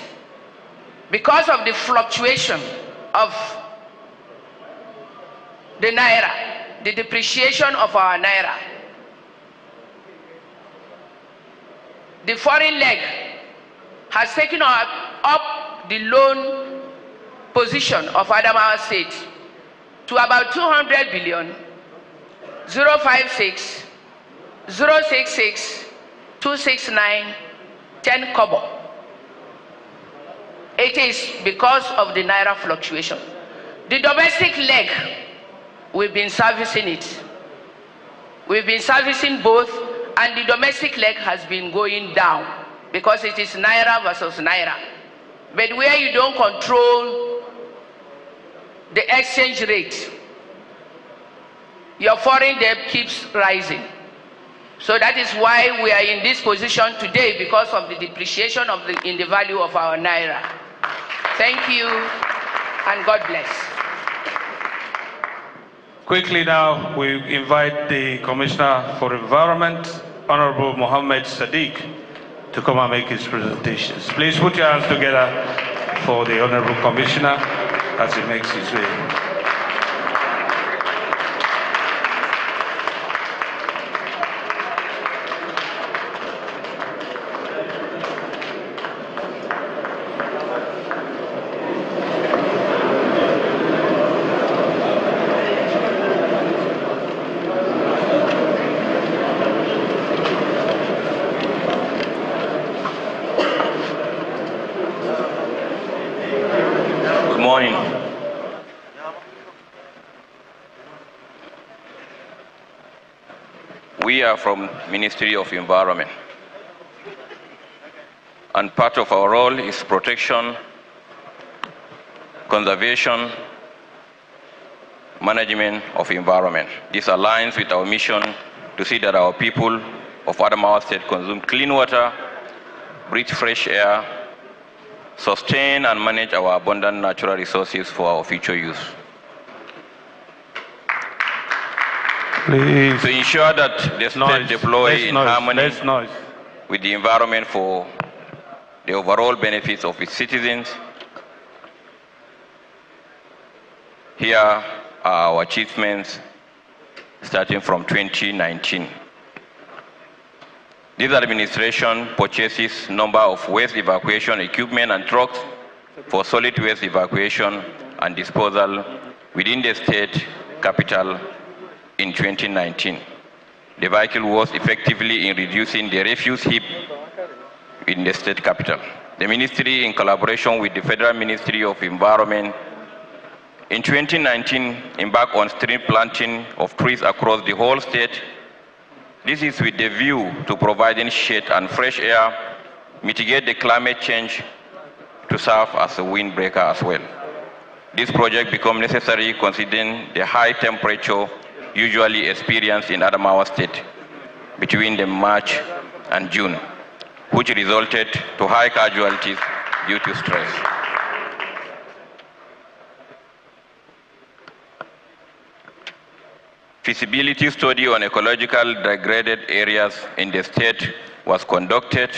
because of the fluctuation of the naira, the depreciation of our naira, the foreign leg has taken up the loan position of Adamawa State to about 200 billion, 056, 066, 269, 10 kobo. It is because of the naira fluctuation. The domestic leg, we've been servicing it. We've been servicing both, and the domestic leg has been going down because it is naira versus naira. But where you don't control the exchange rate, your foreign debt keeps rising. So that is why we are in this position today, because of the depreciation in the value of our naira. Thank you, and God bless. Quickly now, we invite the Commissioner for Environment, Honorable Mohammed Sadiq, to come and make his presentations. Please put your hands together for the Honorable Commissioner as he makes his way. We are from Ministry of Environment, and part of our role is protection, conservation, management of environment. This aligns with our mission to see that our people of Adamawa State consume clean water, breathe fresh air, sustain and manage our abundant natural resources for our future use. Please. To ensure that the state deploy in harmony with the environment for the overall benefits of its citizens, here are our achievements starting from 2019. This administration purchases number of waste evacuation equipment and trucks for solid waste evacuation and disposal within the state capital in 2019. The vehicle was effectively in reducing the refuse heap in the state capital. The ministry, in collaboration with the Federal Ministry of Environment, in 2019 embarked on street planting of trees across the whole state. This is with the view to providing shade and fresh air, mitigate the climate change, to serve as a windbreaker as well. This project became necessary considering the high temperature usually experienced in Adamawa State between the March and June, which resulted to high casualties due to stress. Feasibility study on ecological degraded areas in the state was conducted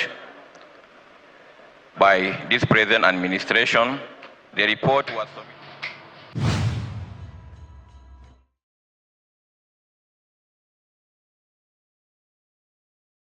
by this present administration. The report was submitted